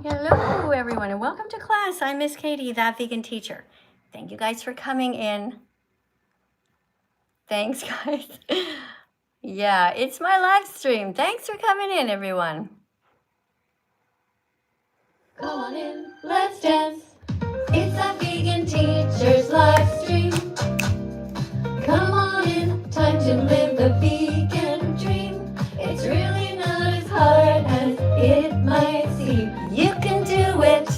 Hello, everyone, and welcome to class. I'm Miss Katie, that vegan teacher. Thank you guys for coming in. Thanks, guys. Yeah, it's my live stream. Thanks for coming in, everyone. Come on in, let's dance. It's that vegan teacher's live stream. Come on in, time to live the vegan dream. It's really not as hard as it might seem. You can do it.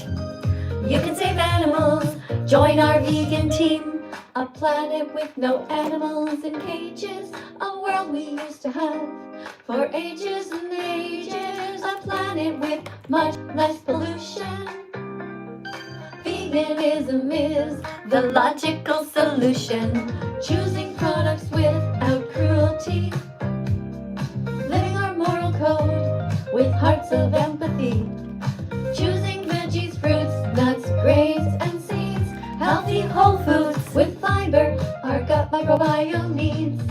You can save animals. Join our vegan team. A planet with no animals in cages. A world we used to have for ages and ages. A planet with much less pollution. Veganism is the logical solution. Choosing products without cruelty. Living our moral code with hearts of empathy. Choosing veggies, fruits, nuts, grains, and seeds. Healthy whole foods with fiber our gut microbiome needs.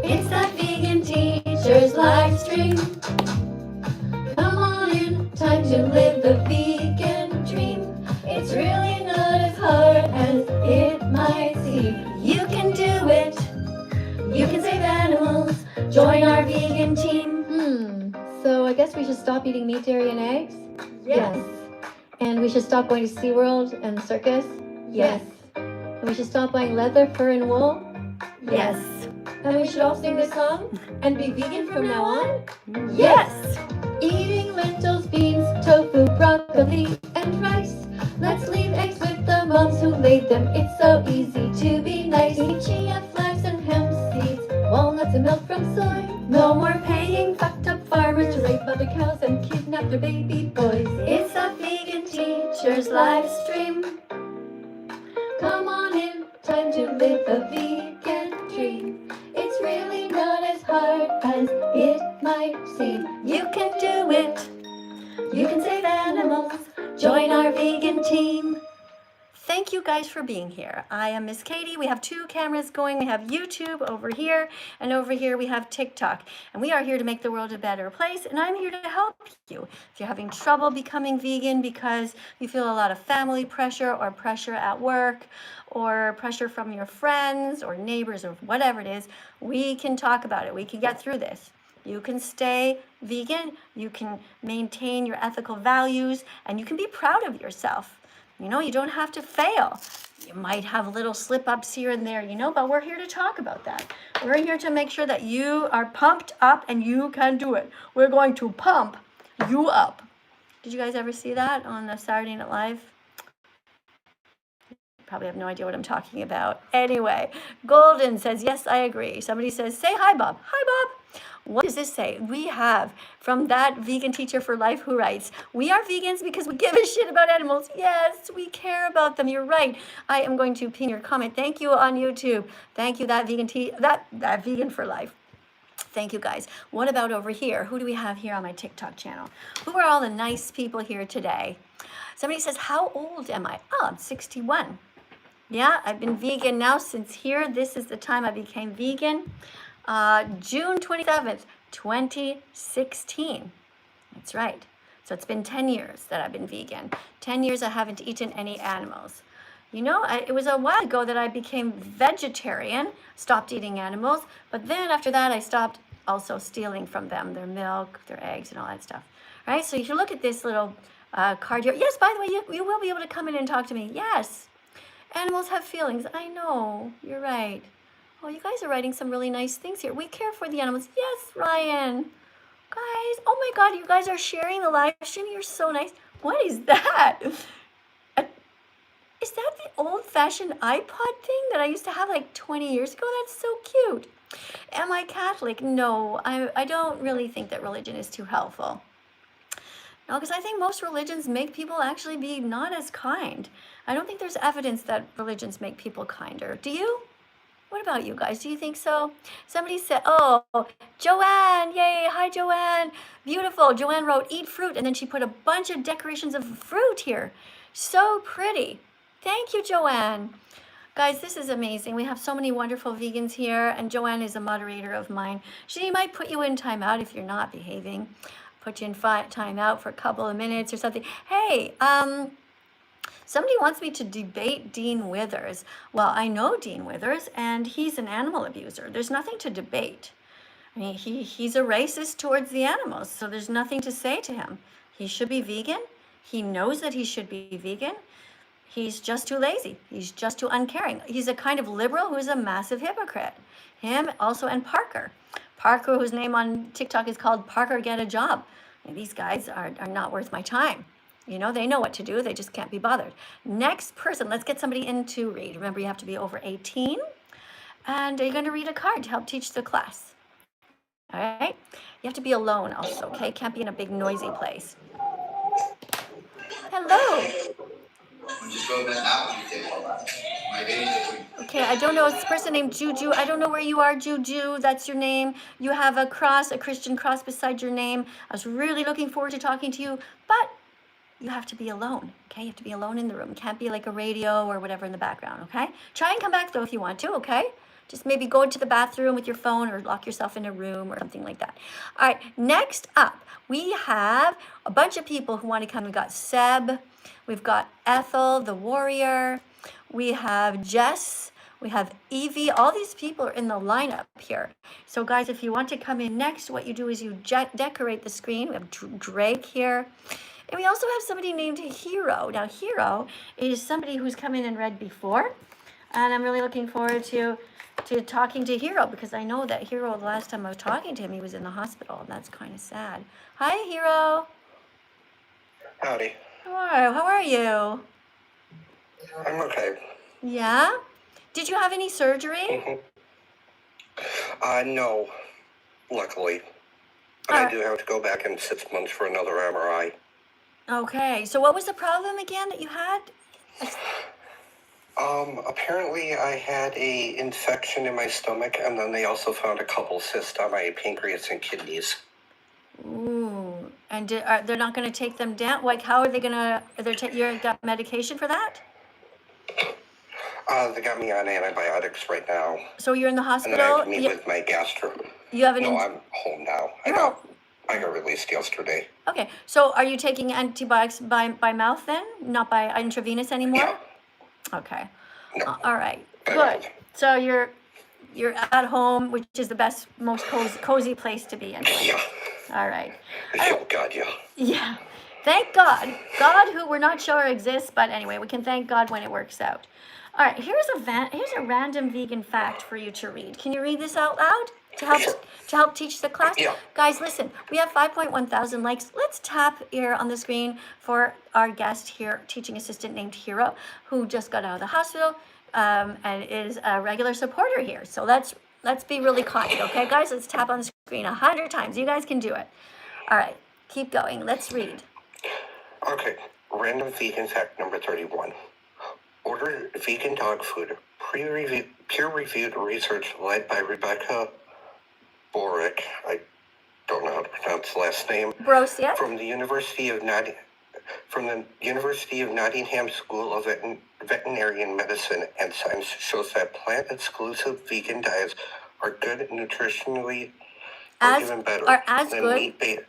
It's that vegan teacher's live stream. Come on in, time to live the vegan dream. It's really not as hard as it might seem. You can do it. You can save animals. Join our vegan team. So I guess we should stop eating meat, dairy, and eggs? Yes. And we should stop going to SeaWorld and circus? Yes. And we should stop buying leather, fur, and wool? Yes. And we should all sing this song and be vegan from now on? Yes. Eating lentils, beans, tofu, broccoli, and rice. Let's leave eggs with the moms who laid them. It's so easy to be nice. Eat chia, flax, and hemp seeds, walnuts, and milk from soy. No more paying fucked up farmers To rape mother cows and kidnap their baby boys. It's a vegan teacher's live stream. Come on in, time to live a vegan dream. It's really not as hard as it might seem. You can do it. You can save animals. Join our vegan team. Thank you guys for being here. I am Miss Katie. We have two cameras going. We have YouTube over here, and over here we have TikTok. And we are here to make the world a better place, and I'm here to help you. If you're having trouble becoming vegan because you feel a lot of family pressure or pressure at work or pressure from your friends or neighbors or whatever it is, we can talk about it. We can get through this. You can stay vegan, you can maintain your ethical values, and you can be proud of yourself. You know, you don't have to fail. You might have little slip-ups here and there, but we're here to talk about that. We're here to make sure that you are pumped up and you can do it. We're going to pump you up. Did you guys ever see that on the Saturday Night Live? Probably have no idea what I'm talking about. Anyway, Golden says, yes, I agree. Somebody says, say hi, Bob. Hi, Bob. What does this say? We have from that vegan teacher for life who writes, we are vegans because we give a shit about animals. Yes, we care about them. You're right. I am going to pin your comment. Thank you on YouTube. Thank you, that vegan for life. Thank you, guys. What about over here? Who do we have here on my TikTok channel? Who are all the nice people here today? Somebody says, how old am I? Oh, I'm 61. Yeah, I've been vegan now since here. This is the time I became vegan. June 27th, 2016. That's right. So it's been 10 years that I've been vegan. 10 years I haven't eaten any animals. It was a while ago that I became vegetarian, stopped eating animals, but then after that I stopped also stealing from them, their milk, their eggs, and all that stuff. All right, so if you look at this little card here. Yes, by the way, you will be able to come in and talk to me. Yes. Animals have feelings. I know. You're right. Oh, you guys are writing some really nice things here. We care for the animals. Yes, Ryan. Guys, oh my God, you guys are sharing the live stream. You're so nice. What is that? Is that the old-fashioned iPod thing that I used to have like 20 years ago? That's so cute. Am I Catholic? No, I don't really think that religion is too helpful. No, because I think most religions make people actually be not as kind. I don't think there's evidence that religions make people kinder. Do you? What about you guys? Do you think so? Somebody said, oh, Joanne, yay, hi Joanne. Beautiful. Joanne wrote, eat fruit, and then she put a bunch of decorations of fruit here. So pretty. Thank you, Joanne. Guys, this is amazing. We have so many wonderful vegans here, and Joanne is a moderator of mine. She might put you in timeout if you're not behaving. put you in time out for a couple of minutes or something. Hey, somebody wants me to debate Dean Withers. Well, I know Dean Withers, and he's an animal abuser. There's nothing to debate. I mean, he's a racist towards the animals, so there's nothing to say to him. He should be vegan. He knows that he should be vegan. He's just too lazy. He's just too uncaring. He's a kind of liberal who's a massive hypocrite. Him also, and Parker. Parker, whose name on TikTok is called Parker Get a Job. And these guys are not worth my time. You know, they know what to do. They just can't be bothered. Next person, let's get somebody in to read. Remember, you have to be over 18. And you're going to read a card to help teach the class. All right? You have to be alone also, okay? Can't be in a big noisy place. Hello. Okay, I don't know. It's a person named Juju. I don't know where you are, Juju. That's your name. You have a cross, a Christian cross beside your name. I was really looking forward to talking to you, but you have to be alone, okay? You have to be alone in the room. It can't be like a radio or whatever in the background, okay? Try and come back, though, if you want to, okay? Just maybe go into the bathroom with your phone or lock yourself in a room or something like that. All right, next up, we have a bunch of people who want to come. We've got Seb. We've got Ethel, the warrior. We have Jess. We have Evie. All these people are in the lineup here. So, guys, if you want to come in next, what you do is you decorate the screen. We have Drake here. And we also have somebody named Hero. Now, Hero is somebody who's come in and read before. And I'm really looking forward to talking to Hero, because I know that Hero, the last time I was talking to him, he was in the hospital, and that's kind of sad. Hi, Hero. Howdy. How are you? I'm okay. Yeah? Did you have any surgery? No, luckily. But I do have to go back in 6 months for another MRI. Okay, so what was the problem again that you had? Apparently I had a infection in my stomach, and then they also found a couple cysts on my pancreas and kidneys. Ooh, and they're not going to take them down? Like, how are they going to, you got medication for that? They got me on antibiotics right now. So you're in the hospital? And then I have to meet with my gastro. You have No, I'm home now. I got released yesterday. Okay, so are you taking antibiotics by mouth then? Not by intravenous anymore? Yeah. Okay. No. All right. Good. So you're at home, which is the best, most cozy place to be in. Yeah. All right. Oh, God, yeah. Yeah. Thank God. God, who we're not sure exists, but anyway, we can thank God when it works out. All right. Here's a random vegan fact for you to read. Can you read this out loud to help teach the class? Yeah. Guys, listen. We have 5.1 thousand likes. Let's tap here on the screen for our guest here, teaching assistant named Hero, who just got out of the hospital and is a regular supporter here. So let's be really kind, okay, guys? Let's tap on the screen 100 times. You guys can do it. All right. Keep going. Let's read. Okay. Random vegan fact number 31. Order vegan dog food. Peer-reviewed research led by Rebecca Borick. I don't know how to pronounce the last name. Brosia. From the University of Nottingham School of Veterinary Medicine and Science shows that plant-exclusive vegan diets are good nutritionally, or even better than meat-based.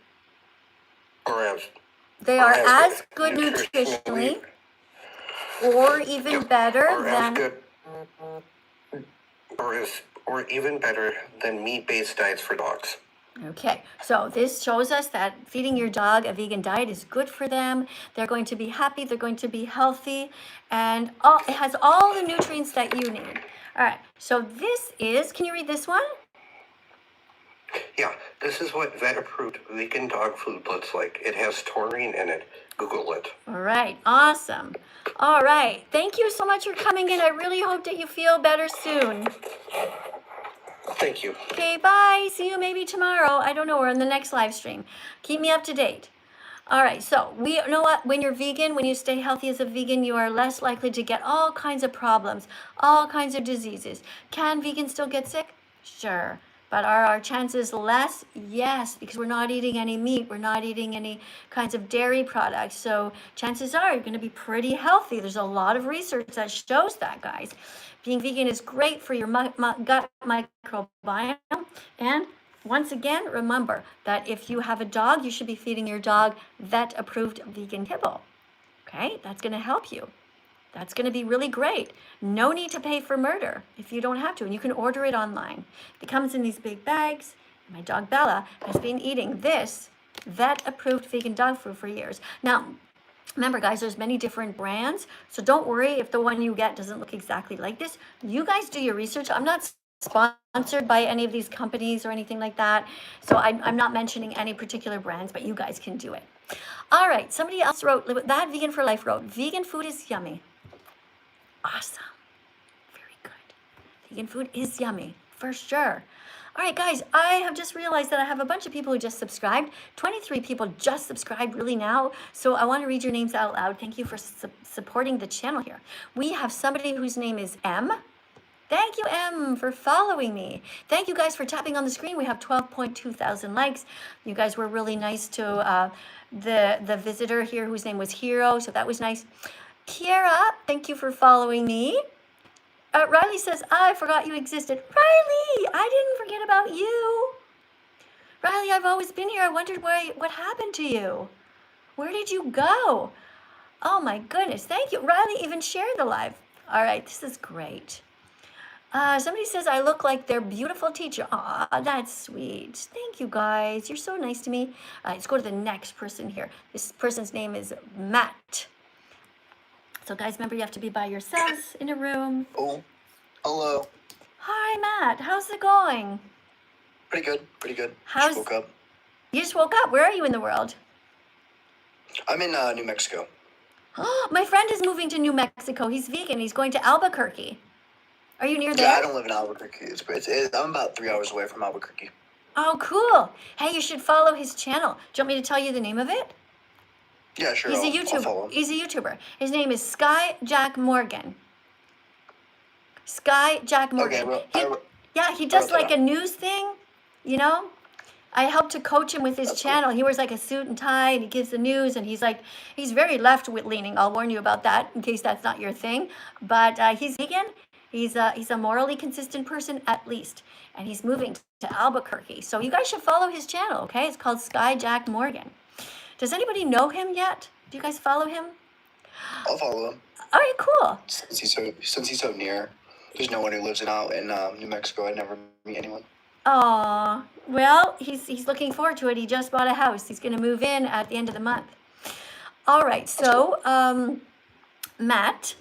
They are as good nutritionally, or even better than. Or even better than meat-based diets for dogs. Okay, so this shows us that feeding your dog a vegan diet is good for them. They're going to be happy, they're going to be healthy, and it has all the nutrients that you need. All right, so this is, can you read this one? Yeah, this is what vet-approved vegan dog food looks like. It has taurine in it. Google it. All right, awesome. All right, thank you so much for coming in. I really hope that you feel better soon. Thank you. Okay, bye. See you maybe tomorrow. I don't know, or in the next live stream. Keep me up to date. All right, so we know what, when you're vegan, when you stay healthy as a vegan, you are less likely to get all kinds of problems, all kinds of diseases. Can vegans still get sick? Sure. But are our chances less? Yes, because we're not eating any meat. We're not eating any kinds of dairy products. So chances are you're going to be pretty healthy. There's a lot of research that shows that, guys. Being vegan is great for your gut microbiome and once again, remember that if you have a dog, you should be feeding your dog vet-approved vegan kibble. Okay, that's going to help you. That's going to be really great. No need to pay for murder if you don't have to, and you can order it online. It comes in these big bags. My dog Bella has been eating this vet-approved vegan dog food for years. Now, remember, guys, there's many different brands, so don't worry if the one you get doesn't look exactly like this. You guys do your research. I'm not sponsored by any of these companies or anything like that, so I'm not mentioning any particular brands, but you guys can do it. All right, somebody else wrote, that Vegan for Life wrote, vegan food is yummy. Awesome. Very good. Vegan food is yummy, for sure. All right, guys, I have just realized that I have a bunch of people who just subscribed. 23 people just subscribed really now. So I want to read your names out loud. Thank you for supporting the channel here. We have somebody whose name is M. Thank you, M, for following me. Thank you guys for tapping on the screen. We have 12.2 thousand likes. You guys were really nice to the visitor here whose name was Hero, so that was nice. Kiara, thank you for following me. Riley says, I forgot you existed. Riley, I didn't forget about you. Riley, I've always been here. I wondered what happened to you. Where did you go? Oh my goodness, thank you. Riley even shared the live. All right, this is great. Somebody says, I look like their beautiful teacher. Aw, that's sweet. Thank you, guys. You're so nice to me. Let's go to the next person here. This person's name is Matt. So, guys, remember you have to be by yourselves in a room. Oh, hello. Hi, Matt. How's it going? Pretty good, pretty good. Just woke up. You just woke up. Where are you in the world? I'm in New Mexico. My friend is moving to New Mexico. He's vegan. He's going to Albuquerque. Are you near there? Yeah, I don't live in Albuquerque. I'm about 3 hours away from Albuquerque. Oh, cool. Hey, you should follow his channel. Do you want me to tell you the name of it? Yeah, sure. He's a I'll follow YouTuber. him. He's a YouTuber. His name is Sky Jack Morgan. Sky Jack Morgan. Okay, he does like a news thing, you know? I helped to coach him with his channel. He wears like a suit and tie and he gives the news and he's very left-leaning. I'll warn you about that in case that's not your thing. But he's vegan. He's a morally consistent person at least. And he's moving to Albuquerque. So you guys should follow his channel, okay? It's called Sky Jack Morgan. Does anybody know him yet? Do you guys follow him? I'll follow him. All right, cool. Since he's so near, there's no one who lives in New Mexico. I never meet anyone. Aw, well, he's looking forward to it. He just bought a house. He's going to move in at the end of the month. All right, so Matt,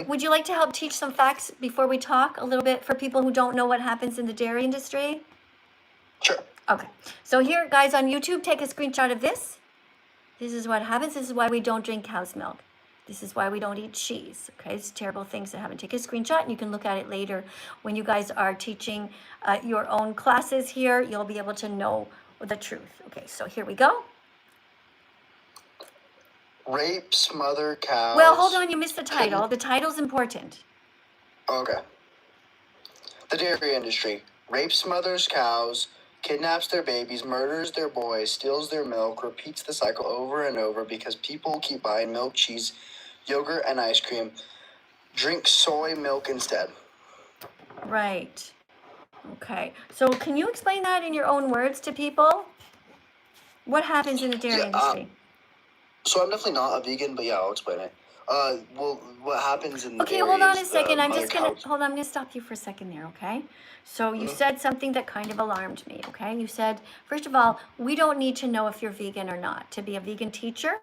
would you like to help teach some facts before we talk a little bit for people who don't know what happens in the dairy industry? Sure. Okay, so here, guys, on YouTube, take a screenshot of this. This is what happens. This is why we don't drink cow's milk. This is why we don't eat cheese, okay? It's terrible things that happen. Take a screenshot, and you can look at it later when you guys are teaching your own classes here. You'll be able to know the truth. Okay, so here we go. Rape, smother cows. Well, hold on. You missed the title. The title's important. Okay. The dairy industry. Rape, smothers cows, kidnaps their babies, murders their boys, steals their milk, repeats the cycle over and over because people keep buying milk, cheese, yogurt, and ice cream. Drink soy milk instead. Right. Okay. So can you explain that in your own words to people? What happens in the dairy industry? So I'm definitely not a vegan, but yeah, I'll explain it. Well, what happens in the Okay, dairy hold on a is second. the I'm just mother gonna cow- hold on. I'm gonna stop you for a second there, okay? So you said something that kind of alarmed me, okay? You said, first of all, we don't need to know if you're vegan or not to be a vegan teacher,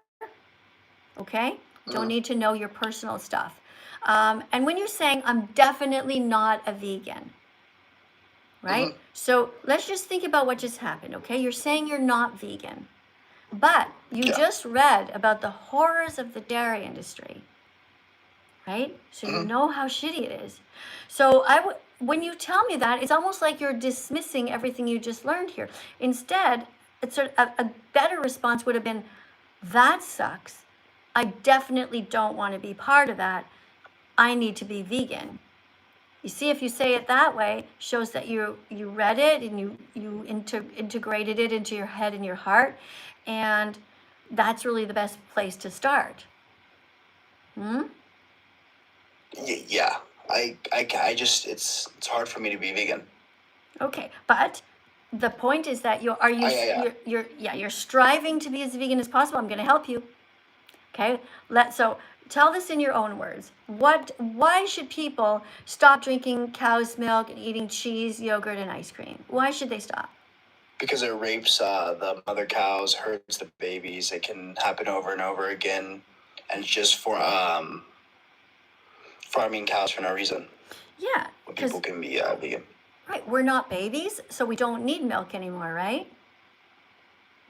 okay? Don't need to know your personal stuff. And when you're saying, I'm definitely not a vegan, right? So let's just think about what just happened, okay? You're saying you're not vegan, but you just read about the horrors of the dairy industry, right? So you know how shitty it is. So when you tell me that, it's almost like you're dismissing everything you just learned here. Instead, it's a better response would have been, that sucks. I definitely don't want to be part of that. I need to be vegan. You see, if you say it that way, shows that you read it and you integrated it into your head and your heart, and that's really the best place to start. Yeah, I just it's hard for me to be vegan. Okay, but the point is that you're striving to be as vegan as possible. I'm going to help you. Okay, so tell this in your own words. Why should people stop drinking cow's milk and eating cheese, yogurt, and ice cream? Why should they stop? Because it rapes the mother cows, hurts the babies. It can happen over and over again, and it's just for farming cows for no reason. Yeah, When people can be vegan. right, we're not babies, so we don't need milk anymore, right?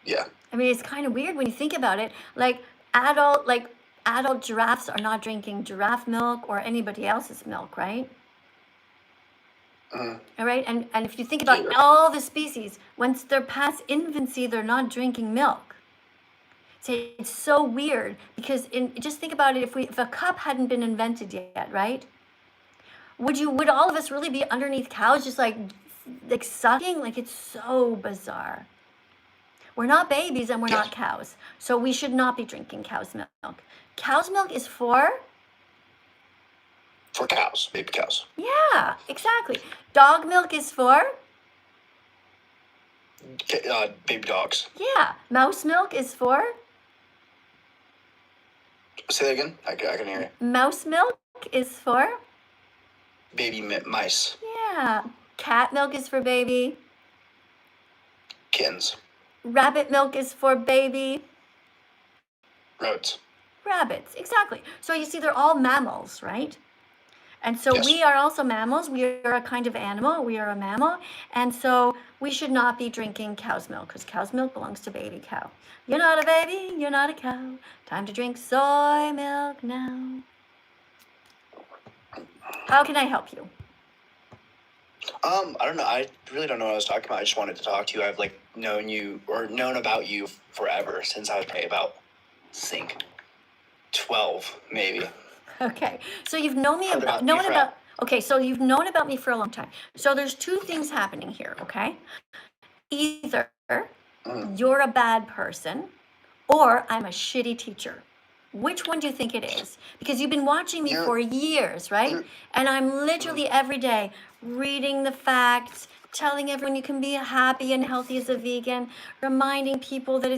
Yeah. I mean, it's kind of weird when you think about it. Adult giraffes are not drinking giraffe milk or anybody else's milk, right? All right, and if you think about all the species, once they're past infancy, they're not drinking milk. So it's so weird because just think about it. If a cup hadn't been invented yet, right? Would all of us really be underneath cows just like sucking? Like, it's so bizarre. We're not babies and we're not cows, so we should not be drinking cow's milk. Cow's milk is for cows, baby cows. Yeah, exactly. Dog milk is for Baby dogs. yeah. Mouse milk is for Say that again. I can hear you. mouse milk is for Baby mice. yeah. Cat milk is for baby. Kittens. Rabbit milk is for baby Rabbits. rabbits. Exactly. So you see, they're all mammals, right? And so Yes. we are also mammals. We are a kind of animal. We are a mammal. And so we should not be drinking cow's milk because cow's milk belongs to baby cow. You're not a baby. You're not a cow. Time to drink soy milk now. How can I help you? I don't know. I really don't know what I was talking about. I just wanted to talk to you. I've known about you forever since I was probably about, I think, 12 maybe. Okay. So you've known me Heard okay, so you've known about me for a long time. So there's two things happening here, okay? Either you're a bad person or I'm a shitty teacher. Which one do you think it is? Because you've been watching me for years, right? And I'm literally every day reading the facts, telling everyone you can be happy and healthy as a vegan, reminding people that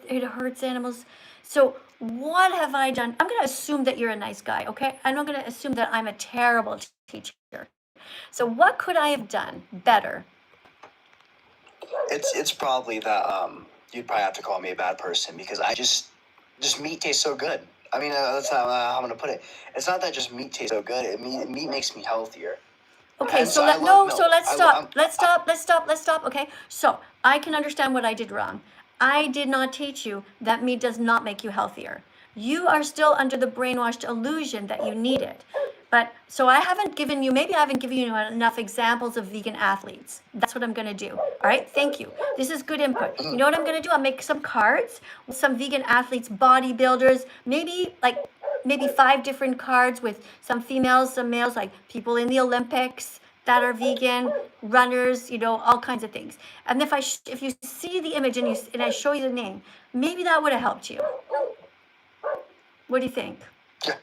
it hurts animals. So what have I done? I'm going to assume that you're a nice guy, okay? I'm not going to assume that I'm a terrible teacher. So what could I have done better? It's probably that you'd probably have to call me a bad person because I just meat tastes so good. I mean, that's how I'm gonna put it. It's not that just meat tastes so good. Meat makes me healthier. Okay, And so I love milk. let's stop. Okay, so I can understand what I did wrong. I did not teach you that meat does not make you healthier. You are still under the brainwashed illusion that you need it. But so I haven't given you enough examples of vegan athletes. That's what I'm going to do. All right, thank you. This is good input. You know what I'm going to do? I'll make some cards with some vegan athletes, bodybuilders, maybe 5 different cards with some females, some males, like people in the Olympics that are vegan, runners, all kinds of things. And if you see the image and I show you the name, maybe that would have helped you. What do you think? Yeah,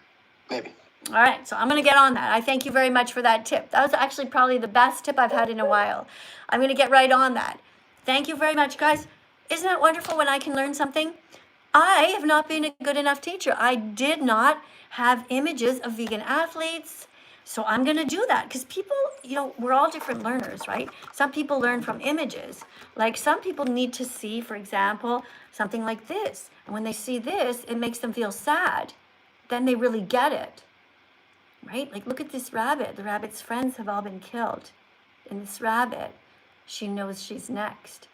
maybe. All right, so I'm going to get on that. I thank you very much for that tip. That was actually probably the best tip I've had in a while. I'm going to get right on that. Thank you very much, guys. Isn't it wonderful when I can learn something? I have not been a good enough teacher. I did not have images of vegan athletes. So I'm going to do that because people, we're all different learners, right? Some people learn from images. Like some people need to see, for example, something like this. And when they see this, it makes them feel sad. Then they really get it. Right? Like, look at this rabbit. The rabbit's friends have all been killed. And this rabbit, she knows she's next.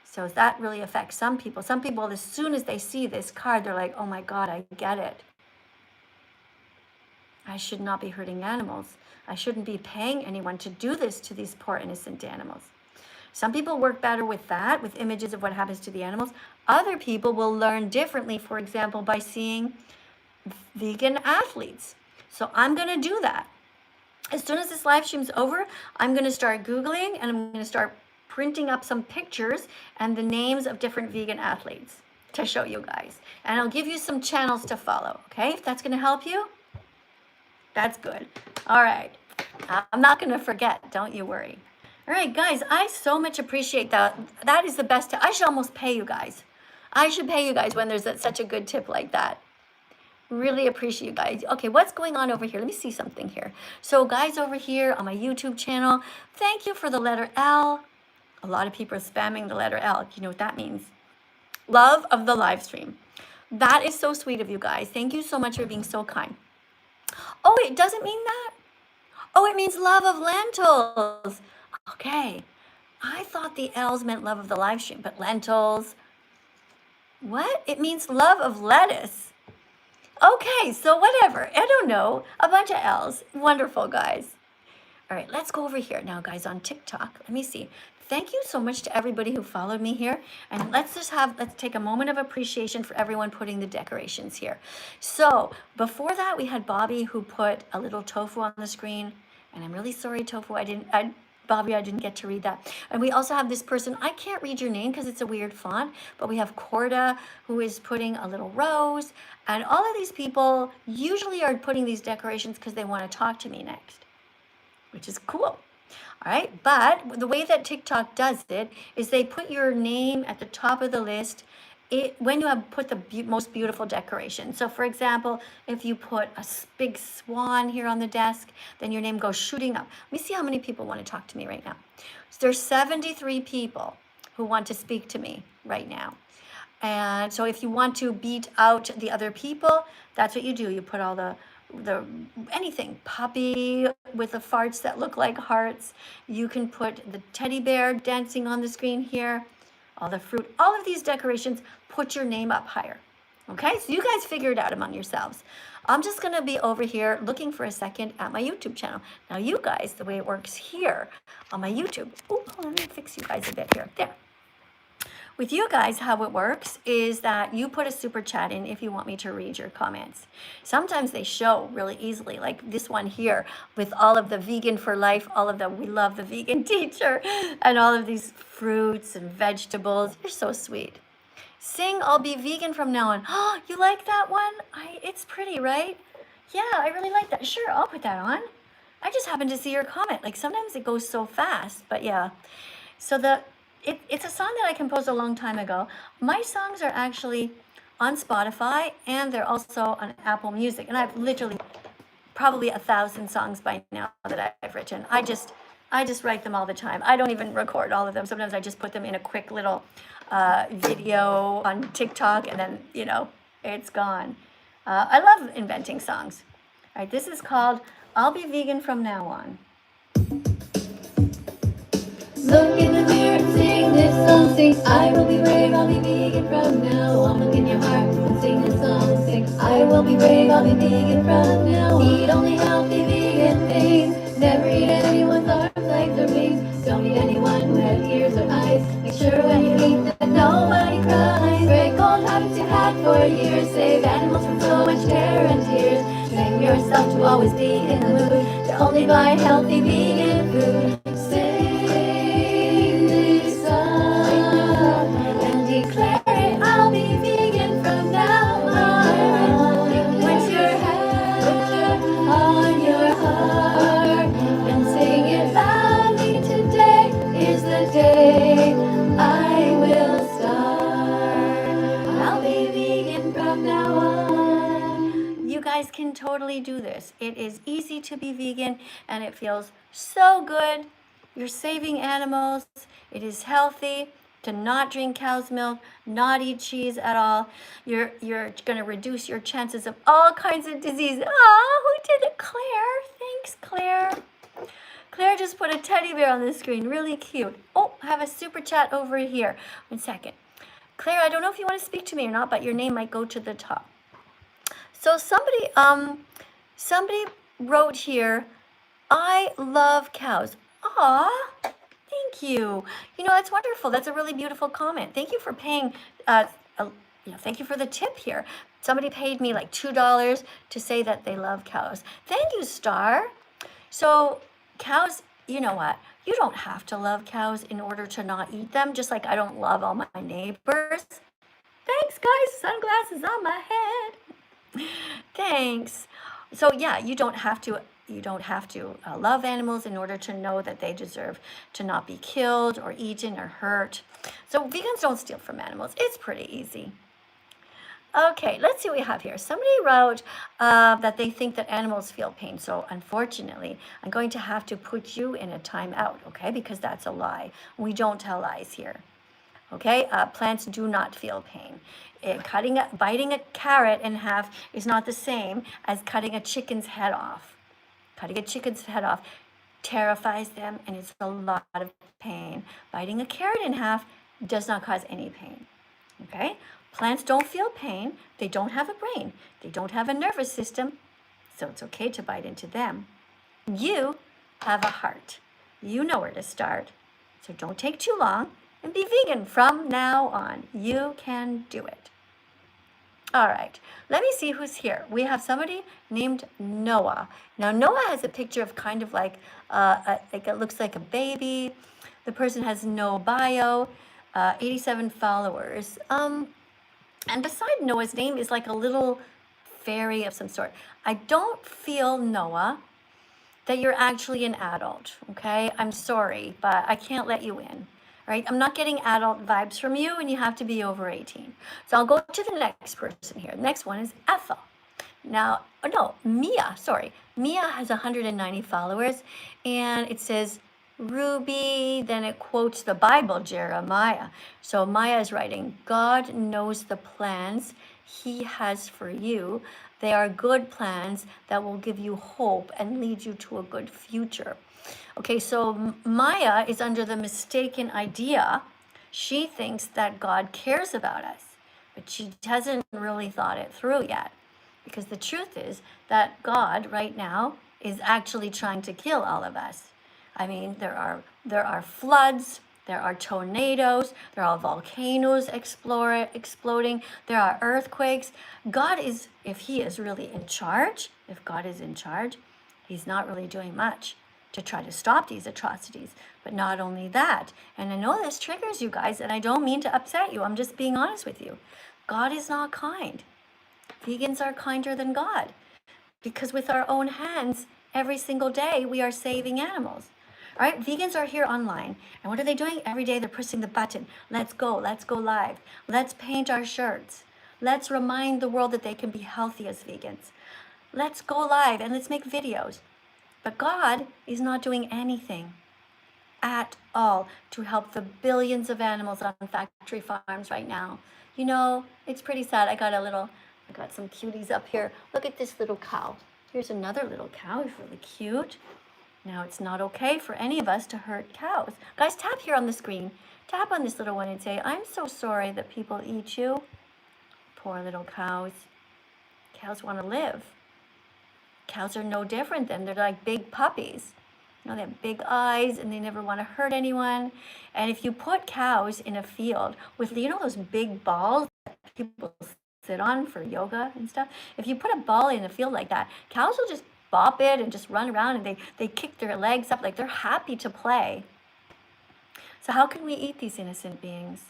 So that really affects some people. Some people, as soon as they see this card, they're like, oh my God, I get it. I should not be hurting animals. I shouldn't be paying anyone to do this to these poor innocent animals. Some people work better with that, with images of what happens to the animals. Other people will learn differently, for example, by seeing vegan athletes. So I'm going to do that. As soon as this live stream's over, I'm going to start Googling and I'm going to start printing up some pictures and the names of different vegan athletes to show you guys. And I'll give you some channels to follow, okay? If that's going to help you, that's good. All right. I'm not going to forget, don't you worry. All right, guys, I so much appreciate that. That is the best. I should almost pay you guys. I should pay you guys when there's such a good tip like that. Really appreciate you guys. Okay, what's going on over here? Let me see something here. So guys over here on my YouTube channel, thank you for the letter L. A lot of people are spamming the letter L. You know what that means? Love of the live stream. That is so sweet of you guys. Thank you so much for being so kind. Oh, it doesn't mean that? Oh, it means love of lentils. Okay. I thought the L's meant love of the live stream, but lentils. What? It means love of lettuce. Okay, so whatever. I don't know. A bunch of L's. Wonderful, guys. All right, let's go over here now, guys, on TikTok. Let me see. Thank you so much to everybody who followed me here. And let's take a moment of appreciation for everyone putting the decorations here. So before that, we had Bobby who put a little tofu on the screen. And I'm really sorry, Tofu, Bobby, I didn't get to read that. And we also have this person, I can't read your name because it's a weird font, but we have Corda who is putting a little rose. And all of these people usually are putting these decorations because they want to talk to me next, which is cool. All right, but the way that TikTok does it is they put your name at the top of the list when you have put the most beautiful decoration. So for example, if you put a big swan here on the desk, then your name goes shooting up. Let me see how many people want to talk to me right now. So there's 73 people who want to speak to me right now. And so if you want to beat out the other people, that's what you do. You put all the anything, puppy with the farts that look like hearts. You can put the teddy bear dancing on the screen here, all the fruit, all of these decorations, put your name up higher. Okay, so you guys figure it out among yourselves. I'm just gonna be over here looking for a second at my YouTube channel. Now you guys, the way it works here on my YouTube, let me fix you guys a bit here, there. With you guys, how it works is that you put a super chat in if you want me to read your comments. Sometimes they show really easily, like this one here with all of the vegan for life, all of the we love the vegan teacher, and all of these fruits and vegetables. You're so sweet. Sing, I'll be vegan from now on. Oh, you like that one? It's pretty, right? Yeah, I really like that. Sure, I'll put that on. I just happened to see your comment. Like sometimes it goes so fast, but yeah. So it's a song that I composed a long time ago. My songs are actually on Spotify and they're also on Apple Music. And I've literally probably 1,000 songs by now that I've written. I just write them all the time. I don't even record all of them. Sometimes I just put them in a quick little video on TikTok and then, it's gone. I love inventing songs. All right, this is called I'll Be Vegan From Now On. Look in the mirror and sing this song. Sing, I will be brave, I'll be vegan from now on. Look in your heart and sing this song. Sing, I will be brave, I'll be vegan from now on. Eat only healthy vegan things. Never eat anyone's arms, legs, or wings. Don't eat anyone who has ears or eyes. Make sure when you eat that nobody cries. Break old habits you had for years. Save animals from so much terror and tears. Train yourself to always be in the mood to only buy healthy vegan food. Can totally do this. It is easy to be vegan and it feels so good. You're saving animals. It is healthy to not drink cow's milk, not eat cheese at all. You're going to reduce your chances of all kinds of disease. Oh, who did it? Claire. Thanks, Claire. Claire just put a teddy bear on the screen. Really cute. Oh, I have a super chat over here. 1 second. Claire, I don't know if you want to speak to me or not, but your name might go to the top. So somebody wrote here, I love cows. Aw, thank you. That's wonderful. That's a really beautiful comment. Thank you for paying, thank you for the tip here. Somebody paid me like $2 to say that they love cows. Thank you, Star. So cows, you know what? You don't have to love cows in order to not eat them, just like I don't love all my neighbors. Thanks, guys. Sunglasses on my head. Thanks. So yeah, you don't have to you don't have to love animals in order to know that they deserve to not be killed or eaten or hurt. So vegans don't steal from animals. It's pretty easy. Okay, let's see what we have here. Somebody wrote that they think that animals feel pain. So unfortunately, I'm going to have to put you in a timeout, okay? Because that's a lie. We don't tell lies here. Okay, plants do not feel pain. Biting a carrot in half is not the same as cutting a chicken's head off. Cutting a chicken's head off terrifies them and it's a lot of pain. Biting a carrot in half does not cause any pain. Okay, plants don't feel pain. They don't have a brain. They don't have a nervous system. So it's okay to bite into them. You have a heart. You know where to start. So don't take too long. And be vegan from now on. You can do it. All right, let me see who's here. We have somebody named Noah. Now, Noah has a picture of kind of like it looks like a baby. The person has no bio, 87 followers. And beside Noah's name is like a little fairy of some sort. I don't feel, Noah, that you're actually an adult, okay? I'm sorry, but I can't let you in. Right? I'm not getting adult vibes from you, and you have to be over 18. So I'll go to the next person here. The next one is Ethel. Now, Mia, sorry. Mia has 190 followers, and it says Ruby, then it quotes the Bible, Jeremiah. So Maya is writing, God knows the plans he has for you. They are good plans that will give you hope and lead you to a good future. Okay, so Maya is under the mistaken idea. She thinks that God cares about us, but she hasn't really thought it through yet. Because the truth is that God right now is actually trying to kill all of us. I mean, there are floods, there are tornadoes, there are volcanoes exploding, there are earthquakes. God is, if he is really in charge, if God is in charge, he's not really doing much to try to stop these atrocities. But not only that, and I know this triggers you guys, and I don't mean to upset you, I'm just being honest with you. God is not kind. Vegans are kinder than God, because with our own hands, every single day, we are saving animals. All right, vegans are here online, and what are they doing? Every day they're pressing the button. Let's go live. Let's paint our shirts. Let's remind the world that they can be healthy as vegans. Let's go live and let's make videos. But God is not doing anything at all to help the billions of animals on factory farms right now. You know, it's pretty sad. I got some cuties up here. Look at this little cow. Here's another little cow. He's really cute. Now, it's not okay for any of us to hurt cows. Guys, tap here on the screen. Tap on this little one and say, I'm so sorry that people eat you. Poor little cows. Cows want to live. Cows are no different than, they're like big puppies. You know, they have big eyes and they never want to hurt anyone. And if you put cows in a field with, you know, those big balls that people sit on for yoga and stuff, if you put a ball in a field like that, cows will just bop it and just run around, and they kick their legs up like they're happy to play. So how can we eat these innocent beings?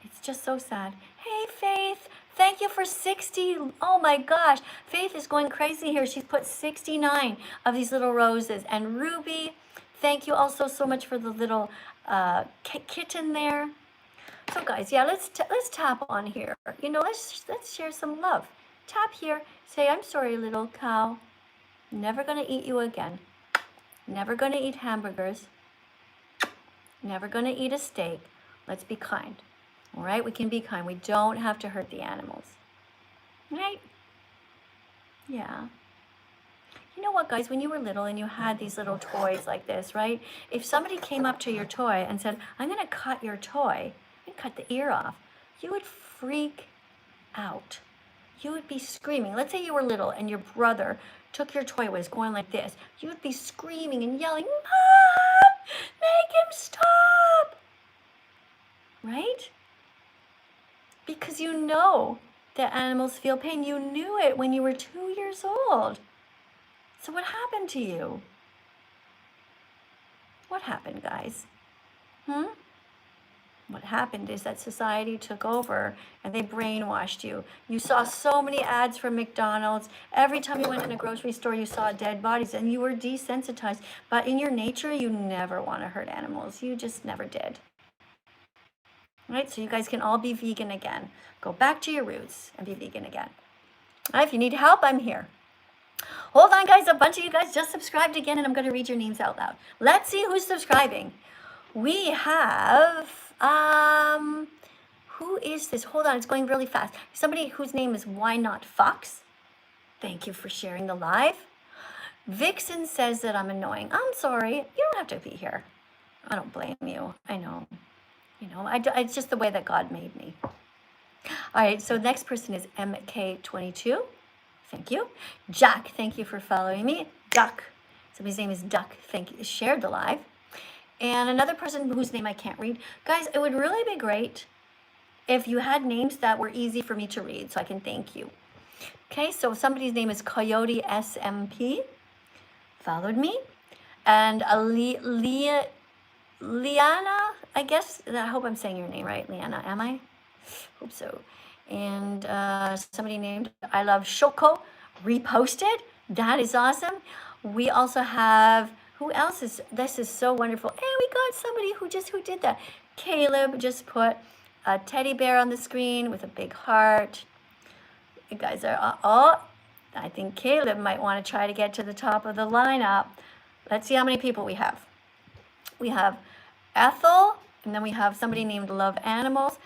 It's just so sad. Hey, Faith, thank you for 60. Oh my gosh, Faith is going crazy here. She's put 69 of these little roses. And Ruby, thank you also so much for the little kitten there. So guys, yeah, let's tap on here. You know, let's share some love. Tap here. Say, I'm sorry, little cow. Never gonna eat you again. Never gonna eat hamburgers. Never gonna eat a steak. Let's be kind. All right, we can be kind. We don't have to hurt the animals. Right? Yeah. You know what, guys, when you were little and you had these little toys like this, right? If somebody came up to your toy and said, I'm gonna cut your toy and cut the ear off, you would freak out. You would be screaming. Let's say you were little and your brother took your toy, was going like this. You would be screaming and yelling, Mom, make him stop. Right? Because you know that animals feel pain. You knew it when you were 2 years old. So what happened to you? What happened, guys? What happened is that society took over and they brainwashed you. You saw so many ads from McDonald's. Every time you went in a grocery store, you saw dead bodies and you were desensitized. But in your nature, you never want to hurt animals. You just never did. Right? So you guys can all be vegan again. Go back to your roots and be vegan again. All right, if you need help, I'm here. Hold on, guys. A bunch of you guys just subscribed again, and I'm going to read your names out loud. Let's see who's subscribing. We have, who is this? Hold on, it's going really fast. Somebody whose name is Why Not Fox. Thank you for sharing the live. Vixen says that I'm annoying. I'm sorry. You don't have to be here. I don't blame you. I know. You know, it's just the way that God made me. All right, so next person is MK22. Thank you. Jack, thank you for following me. Duck. Somebody's name is Duck. Thank you. Shared the live. And another person whose name I can't read. Guys, it would really be great if you had names that were easy for me to read so I can thank you. Okay, so somebody's name is Coyote SMP. Followed me. And Liana, I guess. I hope I'm saying your name right, Liana. Am I? Hope so. And somebody named I Love Shoko reposted. That is awesome. We also have, who else is, this is so wonderful. And we got somebody who did that. Caleb just put a teddy bear on the screen with a big heart. You guys are, I think Caleb might want to try to get to the top of the lineup. Let's see how many people we have. We have Ethel, and then we have somebody named Love Animals.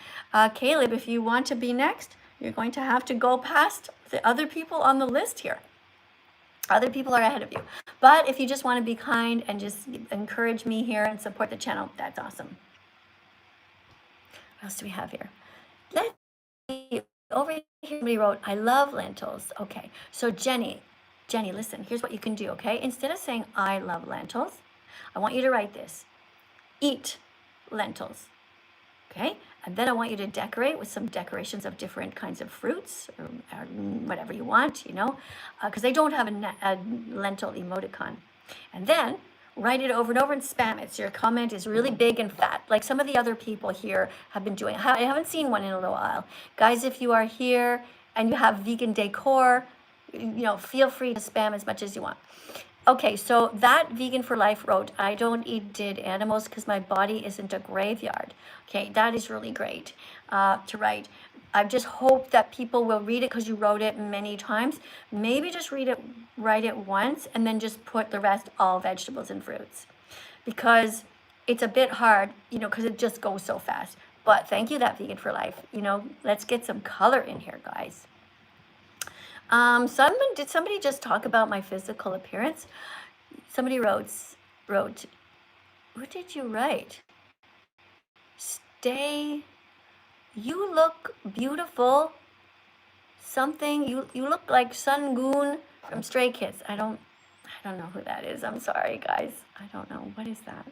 Caleb, if you want to be next, you're going to have to go past the other people on the list here. Other people are ahead of you. But if you just want to be kind and just encourage me here and support the channel, that's awesome. What else do we have here? Let's see. Over here, somebody wrote, I love lentils. Okay, so Jenny, listen, here's what you can do, okay? Instead of saying, I love lentils, I want you to write this. Eat lentils, okay? And then I want you to decorate with some decorations of different kinds of fruits or whatever you want, you know, because they don't have a lentil emoticon. And then write it over and over and spam it so your comment is really big and fat, like some of the other people here have been doing. I haven't seen one in a little while. Guys, if you are here and you have vegan decor, you know, feel free to spam as much as you want. Okay, so that Vegan for Life wrote, I don't eat dead animals because my body isn't a graveyard. Okay, that is really great to write. I just hope that people will read it because you wrote it many times. Maybe just write it once, and then just put the rest all vegetables and fruits. Because it's a bit hard, you know, because it just goes so fast. But thank you, that Vegan for Life. You know, let's get some color in here, guys. Did somebody just talk about my physical appearance? Somebody wrote, what did you write? Stay, you look beautiful. Something, you look like Sun Goon from Stray Kids. I don't know who that is. I'm sorry, guys. I don't know. What is that?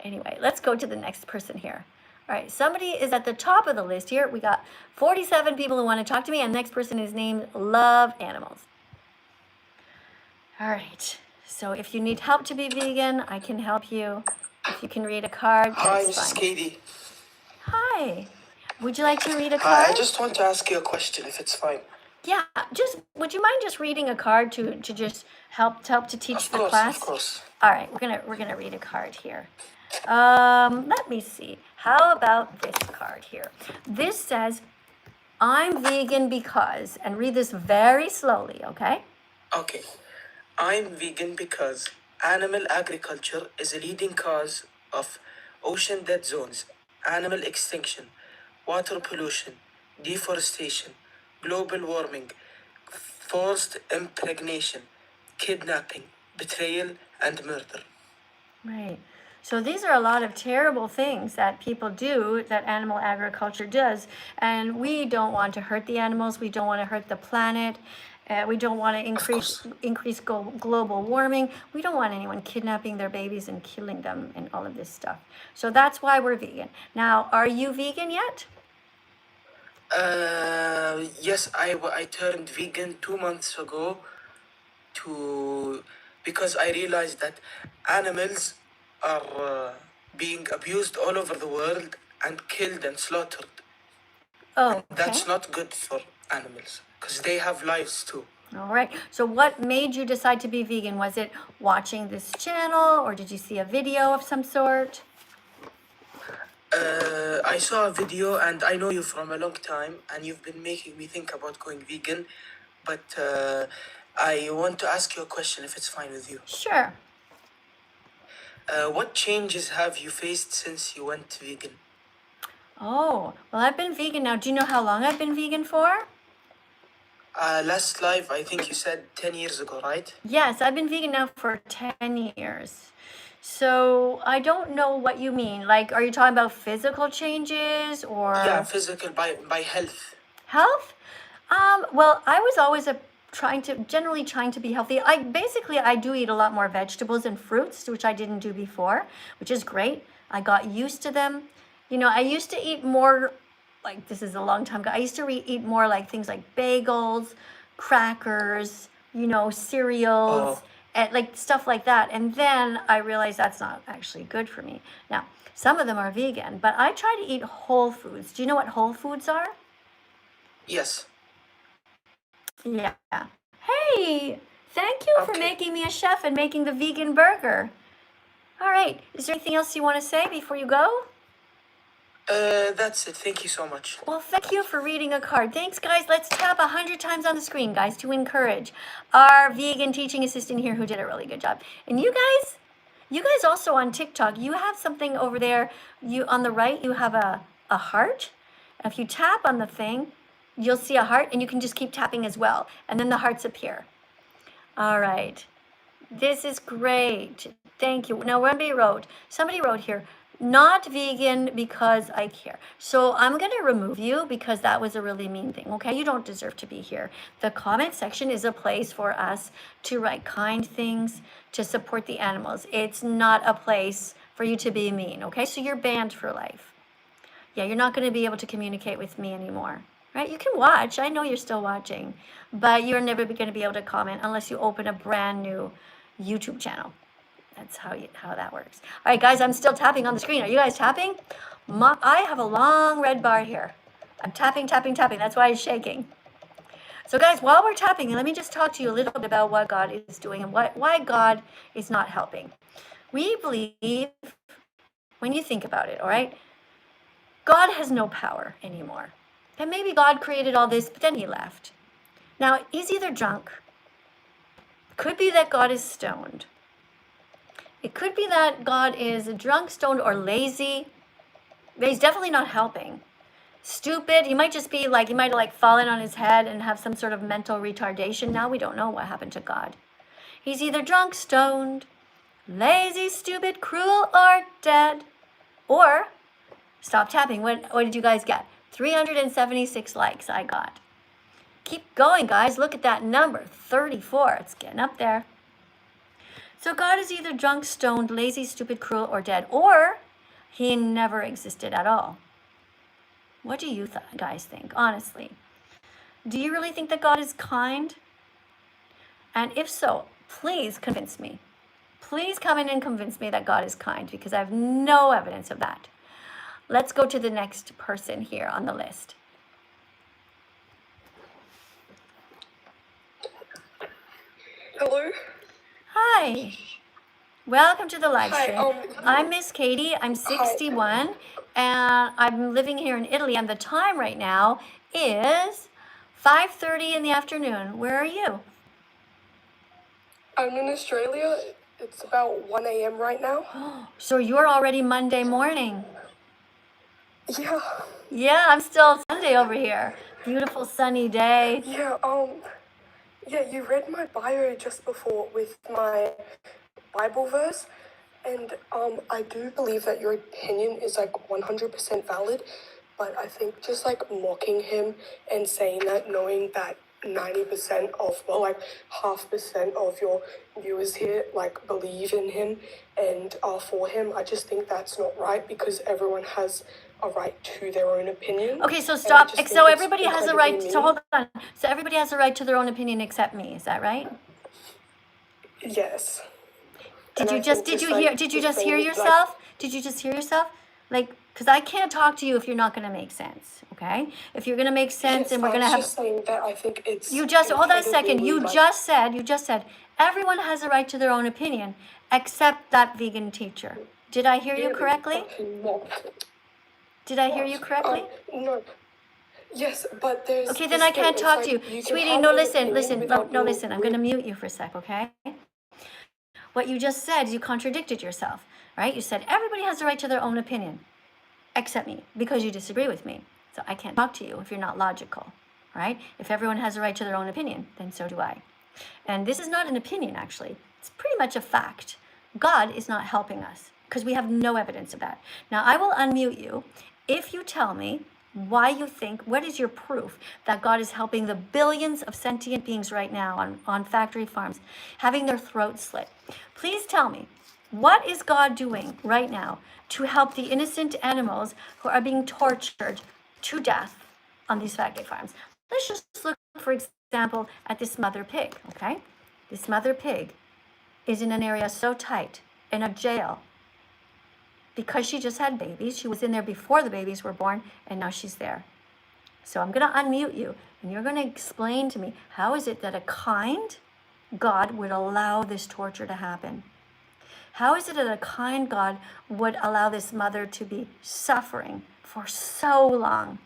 Anyway, let's go to the next person here. All right, somebody is at the top of the list here. We got 47 people who want to talk to me, and the next person is named Love Animals. All right, so if you need help to be vegan, I can help you. If you can read a card, Hi, that's Mrs. fine. Katie. Hi. Would you like to read a card? Hi, I just want to ask you a question, if it's fine. Yeah, would you mind just reading a card to just help to teach the class? Of course. All right, we're gonna read a card here. Let me see. How about this card here? This says, I'm vegan because, and read this very slowly, okay? Okay. I'm vegan because animal agriculture is a leading cause of ocean dead zones, animal extinction, water pollution, deforestation, global warming, forced impregnation, kidnapping, betrayal, and murder. Right. So these are a lot of terrible things that people do, that animal agriculture does. And we don't want to hurt the animals. We don't want to hurt the planet. We don't want to increase global warming. We don't want anyone kidnapping their babies and killing them and all of this stuff. So that's why we're vegan. Now, are you vegan yet? Yes, I turned vegan 2 months ago because I realized that animals are being abused all over the world, and killed and slaughtered. Oh, That's okay. not good for animals because they have lives too. All right. So what made you decide to be vegan? Was it watching this channel or did you see a video of some sort? I saw a video and I know you from a long time and you've been making me think about going vegan, but I want to ask you a question if it's fine with you. Sure. What changes have you faced since you went vegan? Oh, well, I've been vegan now. Do you know how long I've been vegan for? Last live, I think you said 10 years ago, right? Yes, I've been vegan now for 10 years. So I don't know what you mean. Like, are you talking about physical changes or Yeah, physical by health. health? Well, I was always generally trying to be healthy. I do eat a lot more vegetables and fruits, which I didn't do before, which is great. I got used to them. You know, I used to eat more, like this is a long time ago. I used to eat more like things like bagels, crackers, cereals, Oh, and like stuff like that. And then I realized that's not actually good for me. Now, some of them are vegan, but I try to eat whole foods. Do you know what whole foods are? yes. Yeah. Hey, thank you for Okay. making me a chef and making the vegan burger. All right. Is there anything else you want to say before you go? That's it. Thank you so much. Well, thank you for reading a card. Thanks, guys. Let's tap 100 times on the screen, guys, to encourage our vegan teaching assistant here who did a really good job. And you guys also on TikTok, you have something over there. You on the right, you have a heart. If you tap on the thing, you'll see a heart, and you can just keep tapping as well. And then the hearts appear. All right. This is great. Thank you. Now, somebody wrote here, not vegan because I care. So I'm going to remove you because that was a really mean thing. Okay. You don't deserve to be here. The comment section is a place for us to write kind things, to support the animals. It's not a place for you to be mean. Okay. So you're banned for life. Yeah. You're not going to be able to communicate with me anymore. Right? You can watch. I know you're still watching, but you're never going to be able to comment unless you open a brand new YouTube channel. That's how that works. All right, guys, I'm still tapping on the screen. Are you guys tapping? I have a long red bar here. I'm tapping, tapping, tapping. That's why it's shaking. So, guys, while we're tapping, let me just talk to you a little bit about what God is doing and why God is not helping. We believe, when you think about it, all right, God has no power anymore. And maybe God created all this, but then he left. Now, he's either drunk. Could be that God is stoned. It could be that God is drunk, stoned, or lazy. But he's definitely not helping. Stupid. He might just be like, he might have like fallen on his head and have some sort of mental retardation. Now we don't know what happened to God. He's either drunk, stoned, lazy, stupid, cruel, or dead. Or, stop tapping. What did you guys get? 376 likes I got. Keep going, guys. Look at that number, 34. It's getting up there. So God is either drunk, stoned, lazy, stupid, cruel, or dead, or he never existed at all. What do you guys think, honestly? Do you really think that God is kind? And if so, please convince me. Please come in and convince me that God is kind, because I have no evidence of that. Let's go to the next person here on the list. Hello. Hi. Welcome to the live Hi. stream. I'm Miss Katie. I'm 61, and I'm living here in Italy. And the time right now is 5:30 in the afternoon. Where are you? I'm in Australia. It's about 1 a.m. right now. So you're already Monday morning. Yeah. Yeah, I'm still Sunday over here. Beautiful sunny day. Yeah. Yeah. You read my bio just before with my Bible verse, and I do believe that your opinion is like 100% valid, but I think just like mocking him and saying that, knowing that 90% of, well, like 0.5% of your viewers here like believe in him and are for him, I just think that's not right, because everyone has a right to their own opinion. Okay, so And I stop. just think So it's everybody has a incredibly right. mean. So hold on. So everybody has a right to their own opinion except me. Is that right? Yes. Did And you I just think did you like hear did you the just thing, hear like, yourself? Did you just hear yourself? Like, because I can't talk to you if you're not going to make sense, okay? If you're going to make sense Yes, and we're I going to was have... just saying that I think it's You just, hold on a second. incredibly, You just said, everyone has a right to their own opinion, except that vegan teacher. Did I hear you really correctly? fucking what? Did I hear you correctly? No. Yes, but there's Okay, then this I thing, can't it's talk like to you. you can Sweetie, have no, an listen, opinion without no, being listen. I'm going to mute you for a sec, okay? What you just said, you contradicted yourself, right? You said everybody has the right to their own opinion, except me, because you disagree with me. So I can't talk to you if you're not logical, right? If everyone has a right to their own opinion, then so do I. And this is not an opinion, actually. It's pretty much a fact. God is not helping us because we have no evidence of that. Now, I will unmute you if you tell me why you think, what is your proof that God is helping the billions of sentient beings right now on factory farms, having their throats slit. Please tell me, what is God doing right now to help the innocent animals who are being tortured to death on these factory farms? Let's just look, for example, at this mother pig, okay? This mother pig is in an area so tight, in a jail, because she just had babies. She was in there before the babies were born, and now she's there. So I'm going to unmute you, and you're going to explain to me, how is it that a kind God would allow this torture to happen? How is it that a kind God would allow this mother to be suffering for so long?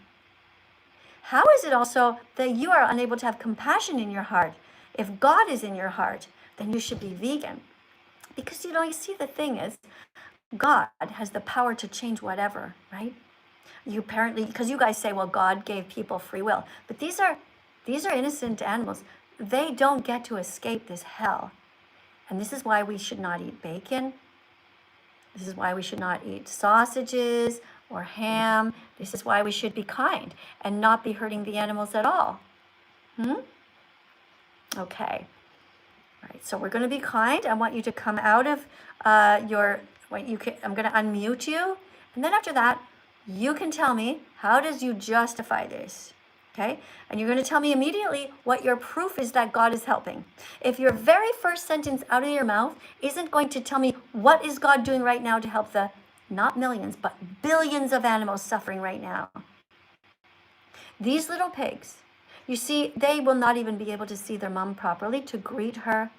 How is it also that you are unable to have compassion in your heart? If God is in your heart, then you should be vegan. Because, you see, the thing is, God has the power to change whatever, right? You apparently, because you guys say, well, God gave people free will. But these are innocent animals. They don't get to escape this hell. And this is why we should not eat bacon. This is why we should not eat sausages or ham. This is why we should be kind and not be hurting the animals at all. Okay. All right, so we're going to be kind. I want you to come out of I'm going to unmute you. And then after that, you can tell me, how does you justify this? Okay? And you're going to tell me immediately what your proof is that God is helping. If your very first sentence out of your mouth isn't going to tell me what is God doing right now to help the, not millions, but billions of animals suffering right now. These little pigs, you see, they will not even be able to see their mom properly, to greet her,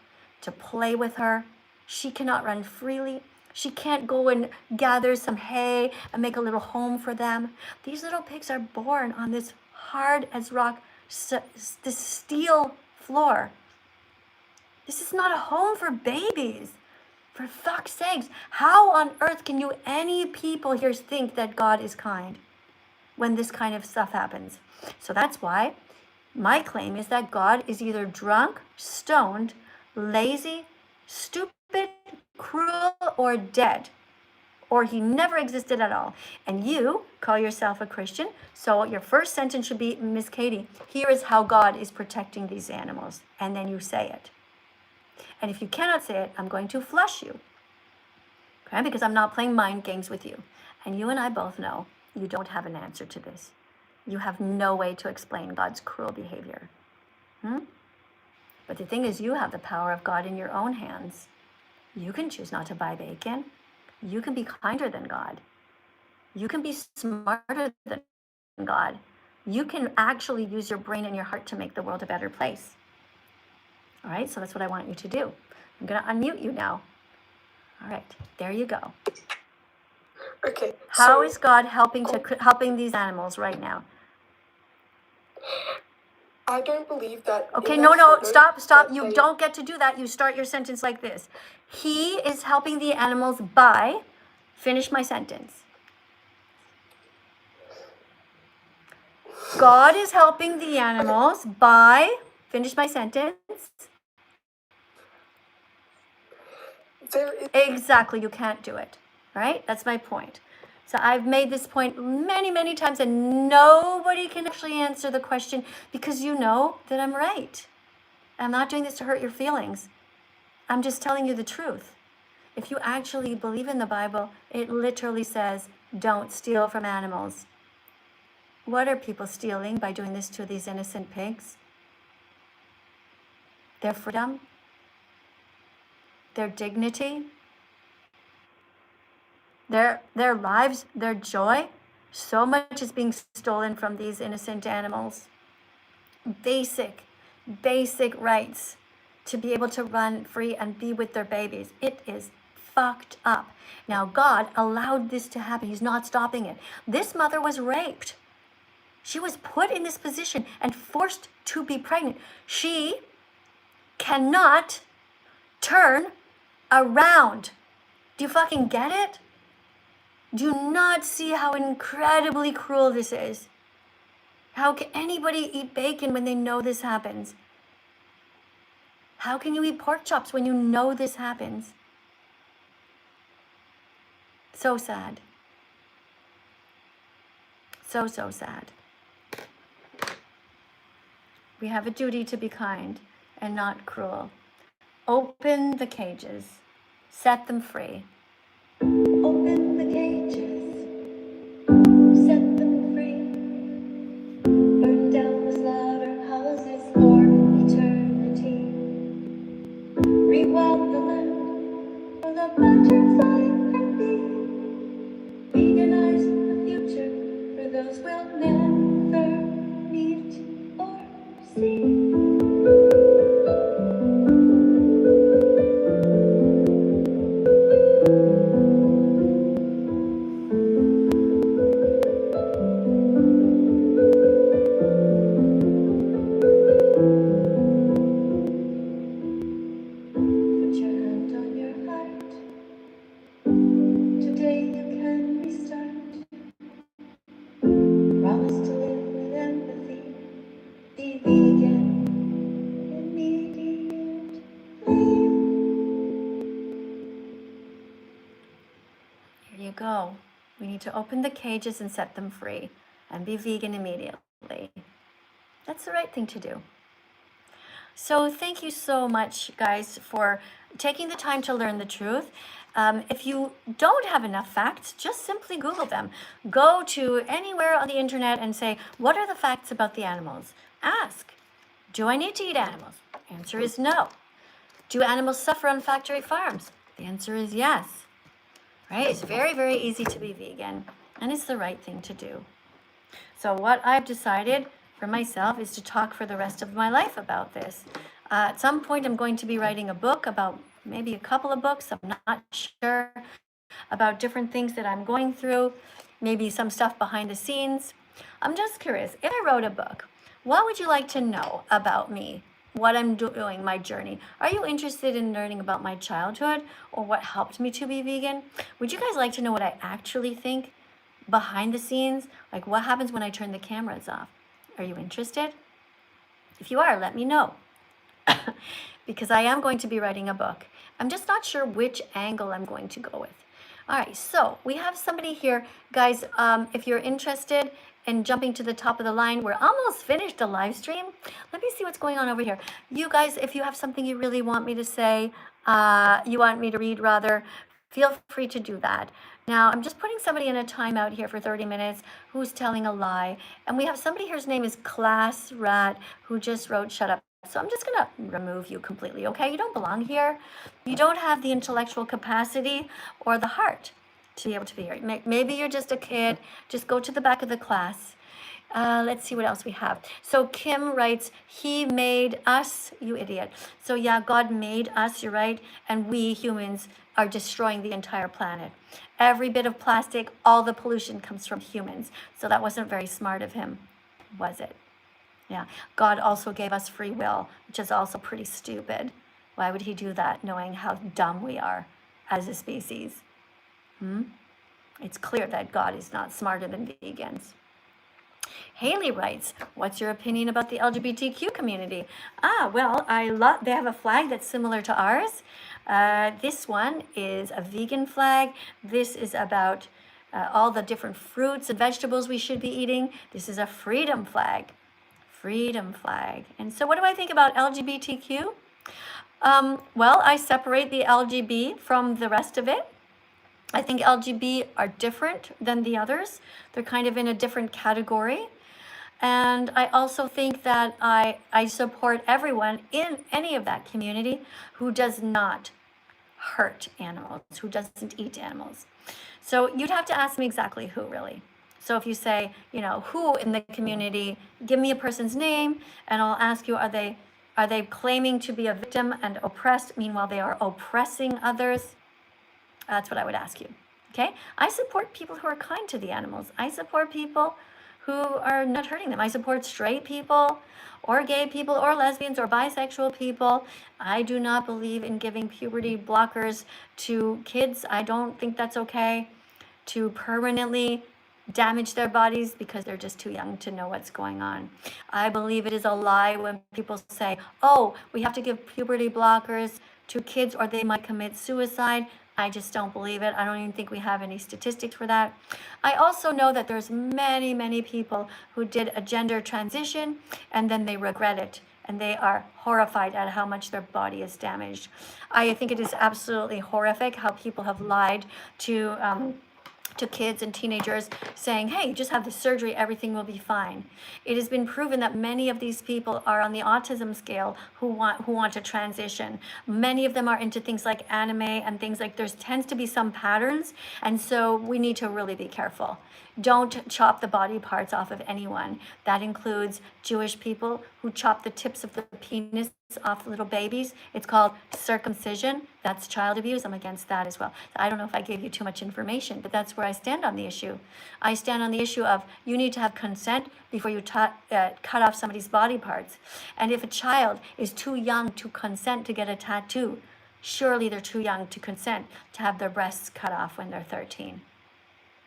to play with her. She cannot run freely. She can't go and gather some hay and make a little home for them. These little pigs are born on this hard as rock, this steel floor. This is not a home for babies. For fuck's sakes, how on earth can any people here think that God is kind when this kind of stuff happens? So that's why my claim is that God is either drunk, stoned, lazy, stupid, cruel, or dead. Or he never existed at all. And you call yourself a Christian, so your first sentence should be, Miss Katie, here is how God is protecting these animals. And then you say it. And if you cannot say it, I'm going to flush you. Okay? Because I'm not playing mind games with you. And you and I both know you don't have an answer to this. You have no way to explain God's cruel behavior. But the thing is, you have the power of God in your own hands. You can choose not to buy bacon. You can be kinder than God. You can be smarter than God. You can actually use your brain and your heart to make the world a better place. All right, so that's what I want you to do. I'm going to unmute you now. All right, there you go. Okay. How is God helping these animals right now? I don't believe that. Okay, in no, that photo stop. that You they- don't get to do that. You start your sentence like this. He is helping the animals by, finish my sentence. God is helping the animals by, finish my sentence. There is Exactly, you can't do it, right? That's my point. So I've made this point many, many times, and nobody can actually answer the question because you know that I'm right. I'm not doing this to hurt your feelings. I'm just telling you the truth. If you actually believe in the Bible, it literally says, don't steal from animals. What are people stealing by doing this to these innocent pigs? Their freedom? Their dignity? their lives, their joy, so much is being stolen from these innocent animals. Basic rights to be able to run free and be with their babies. It is fucked up. Now, God allowed this to happen. He's not stopping it. This mother was raped. She was put in this position and forced to be pregnant. She cannot turn around. Do you fucking get it? Do you not see how incredibly cruel this is? How can anybody eat bacon when they know this happens? How can you eat pork chops when you know this happens? So sad. So sad. We have a duty to be kind and not cruel. Open the cages. Set them free. Open the cages, set them free. Burn down the slaughterhouses for eternity. Rewild the land for the butterfly and bee. Veganize the future for those we'll never meet or see. Put your hand on your heart. Today you can restart. Promise to live with empathy. Be vegan immediately. Here you go. We need to open the cages and set them free and be vegan immediately. That's the right thing to do. So thank you so much, guys, for taking the time to learn the truth. If you don't have enough facts, just simply Google them. Go to anywhere on the internet and say, what are the facts about the animals? Ask, do I need to eat animals? Answer is no. Do animals suffer on factory farms? The answer is yes. Right? It's very easy to be vegan, and it's the right thing to do. So what I've decided for myself is to talk for the rest of my life about this. At some point, I'm going to be writing a book about maybe a couple of books. I'm not sure about different things that I'm going through, maybe some stuff behind the scenes. I'm just curious, if I wrote a book, what would you like to know about me? What I'm doing, my journey. Are you interested in learning about my childhood or what helped me to be vegan? Would you guys like to know what I actually think behind the scenes? Like what happens when I turn the cameras off? Are you interested? If you are, let me know. Because I am going to be writing a book. I'm just not sure which angle I'm going to go with. All right, so we have somebody here. Guys, if you're interested in jumping to the top of the line, we're almost finished the live stream. Let me see what's going on over here. You guys, if you have something you really want me to say, you want me to read rather, feel free to do that. Now, I'm just putting somebody in a timeout here for 30 minutes who's telling a lie. And we have somebody here, his name is Class Rat, who just wrote, shut up. So I'm just gonna remove you completely, okay? You don't belong here. You don't have the intellectual capacity or the heart to be able to be here. Maybe you're just a kid. Just go to the back of the class. Let's see what else we have. So Kim writes, he made us, you idiot. So yeah, God made us, you're right. And we humans are destroying the entire planet. Every bit of plastic, all the pollution comes from humans. So that wasn't very smart of him, was it? Yeah, God also gave us free will, which is also pretty stupid. Why would he do that, knowing how dumb we are as a species? It's clear that God is not smarter than vegans. Haley writes, what's your opinion about the LGBTQ community? Well, they have a flag that's similar to ours. This one is a vegan flag. This is about all the different fruits and vegetables we should be eating. This is a freedom flag. Freedom flag. And so what do I think about LGBTQ? Well, I separate the LGB from the rest of it. I think LGB are different than the others. They're kind of in a different category. And I also think that I support everyone in any of that community who does not hurt animals, who doesn't eat animals. So you'd have to ask me exactly who, really. So if you say, who in the community, give me a person's name, and I'll ask you, are they claiming to be a victim and oppressed, meanwhile they are oppressing others? That's what I would ask you. Okay? I support people who are kind to the animals. I support people who are not hurting them. I support straight people or gay people or lesbians or bisexual people. I do not believe in giving puberty blockers to kids. I don't think that's okay to permanently damage their bodies because they're just too young to know what's going on. I believe it is a lie when people say, oh, we have to give puberty blockers to kids or they might commit suicide. I just don't believe it. I don't even think we have any statistics for that. I also know that there's many, many people who did a gender transition and then they regret it and they are horrified at how much their body is damaged. I think it is absolutely horrific how people have lied to kids and teenagers saying, hey, just have the surgery, everything will be fine. It has been proven that many of these people are on the autism scale who want to transition. Many of them are into things like anime and things like, there tends to be some patterns, and so we need to really be careful. Don't chop the body parts off of anyone. That includes Jewish people who chop the tips of the penis off little babies. It's called circumcision. That's child abuse. I'm against that as well. I don't know if I gave you too much information, but that's where I stand on the issue. I stand on the issue of you need to have consent before you cut off somebody's body parts. And if a child is too young to consent to get a tattoo, surely they're too young to consent to have their breasts cut off when they're 13.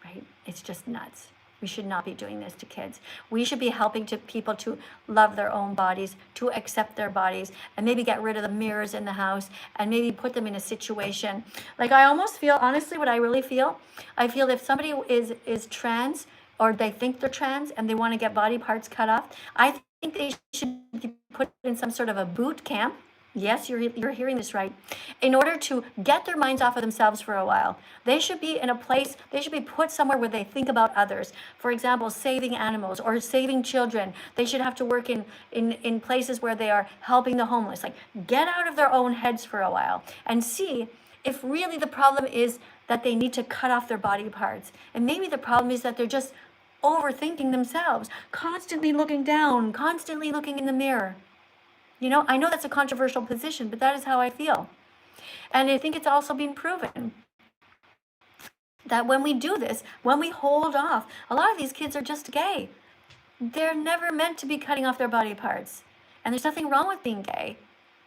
Right? It's just nuts. We should not be doing this to kids. We should be helping people to love their own bodies, to accept their bodies, and maybe get rid of the mirrors in the house and maybe put them in a situation. Like, I almost feel, honestly, what I really feel, I feel if somebody is trans or they think they're trans and they want to get body parts cut off, I think they should be put in some sort of a boot camp. Yes, you're hearing this right. In order to get their minds off of themselves for a while, they should be in a place, they should be put somewhere where they think about others. For example, saving animals or saving children. They should have to work in places where they are helping the homeless. Like, get out of their own heads for a while and see if really the problem is that they need to cut off their body parts. And maybe the problem is that they're just overthinking themselves, constantly looking down, constantly looking in the mirror. I know that's a controversial position, but that is how I feel. And I think it's also been proven that when we do this, when we hold off, a lot of these kids are just gay. They're never meant to be cutting off their body parts. And there's nothing wrong with being gay.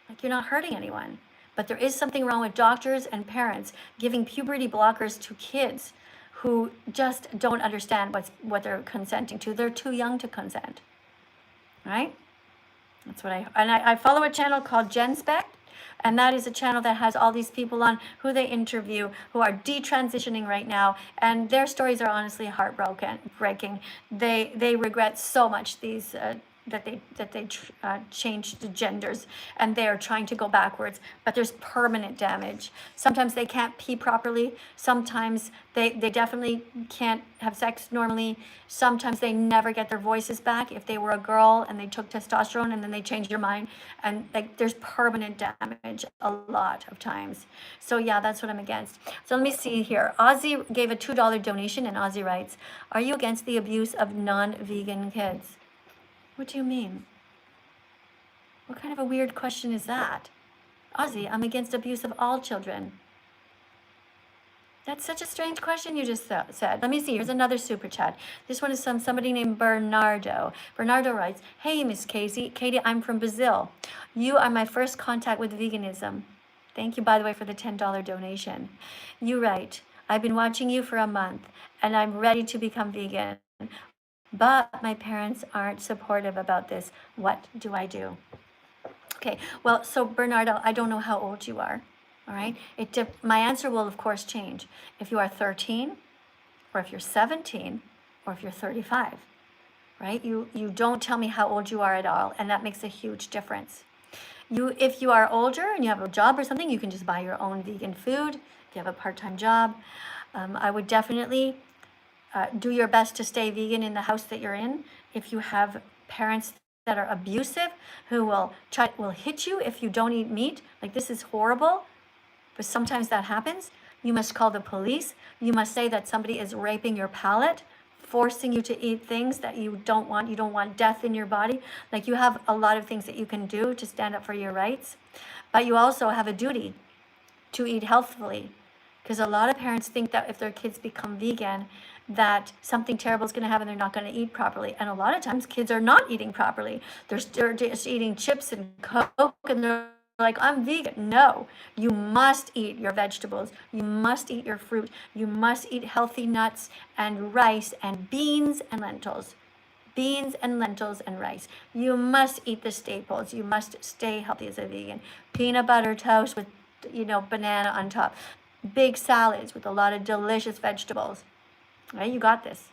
Like, you're not hurting anyone. But there is something wrong with doctors and parents giving puberty blockers to kids who just don't understand what they're consenting to. They're too young to consent. Right? That's what I follow a channel called GenSpec, and that is a channel that has all these people on who they interview who are detransitioning right now, and their stories are honestly heartbreaking. They regret so much that they changed the genders, and they are trying to go backwards, but there's permanent damage. Sometimes they can't pee properly. Sometimes they definitely can't have sex normally. Sometimes they never get their voices back if they were a girl and they took testosterone and then they changed their mind. And there's permanent damage a lot of times. So yeah, that's what I'm against. So let me see here. Ozzy gave a $2 donation, and Ozzy writes, are you against the abuse of non-vegan kids? What do you mean? What kind of a weird question is that? Ozzy, I'm against abuse of all children. That's such a strange question you just said. Let me see. Here's another super chat. This one is from somebody named Bernardo. Bernardo writes, hey, Miss Casey. Katie, I'm from Brazil. You are my first contact with veganism. Thank you, by the way, for the $10 donation. You write, I've been watching you for a month, and I'm ready to become vegan. But my parents aren't supportive about this. What do I do? Okay, well, so Bernardo, I don't know how old you are, all right? My answer will, of course, change. If you are 13, or if you're 17, or if you're 35, right? You don't tell me how old you are at all, and that makes a huge difference. If you are older and you have a job or something, you can just buy your own vegan food. If you have a part-time job, I would definitely do your best to stay vegan in the house that you're in. If you have parents that are abusive, who will hit you if you don't eat meat, like, this is horrible, but sometimes that happens. You must call the police. You must say that somebody is raping your palate, forcing you to eat things that you don't want. You don't want death in your body. Like, you have a lot of things that you can do to stand up for your rights, but you also have a duty to eat healthfully, because a lot of parents think that if their kids become vegan, that something terrible is going to happen. They're not going to eat properly, and a lot of times kids are not eating properly. They're just eating chips and Coke, and they're like, I'm vegan. No, you must eat your vegetables. You must eat your fruit. You must eat healthy nuts and rice and beans and lentils. Beans and lentils and rice. You must eat the staples. You must stay healthy as a vegan. Peanut butter toast with, banana on top. Big salads with a lot of delicious vegetables. Right? You got this.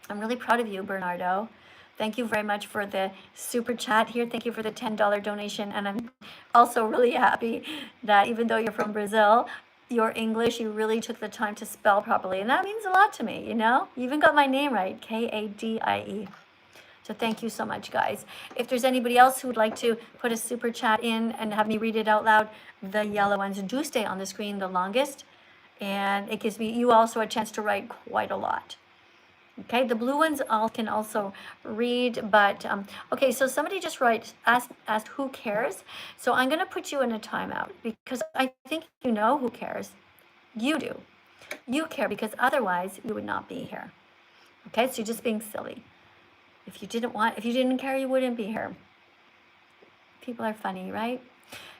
I'm really proud of you, Bernardo. Thank you very much for the super chat here. Thank you for the $10 donation. And I'm also really happy that even though you're from Brazil, your English, you really took the time to spell properly. And that means a lot to me, You even got my name right, Kadie. So thank you so much, guys. If there's anybody else who would like to put a super chat in and have me read it out loud, the yellow ones do stay on the screen the longest. And it gives you also a chance to write quite a lot. Okay, the blue ones can also read, but okay, so somebody just asked who cares. So I'm going to put you in a timeout because I think you know who cares. You do. You care because otherwise you would not be here. Okay, so you're just being silly. If you didn't care, you wouldn't be here. People are funny, right?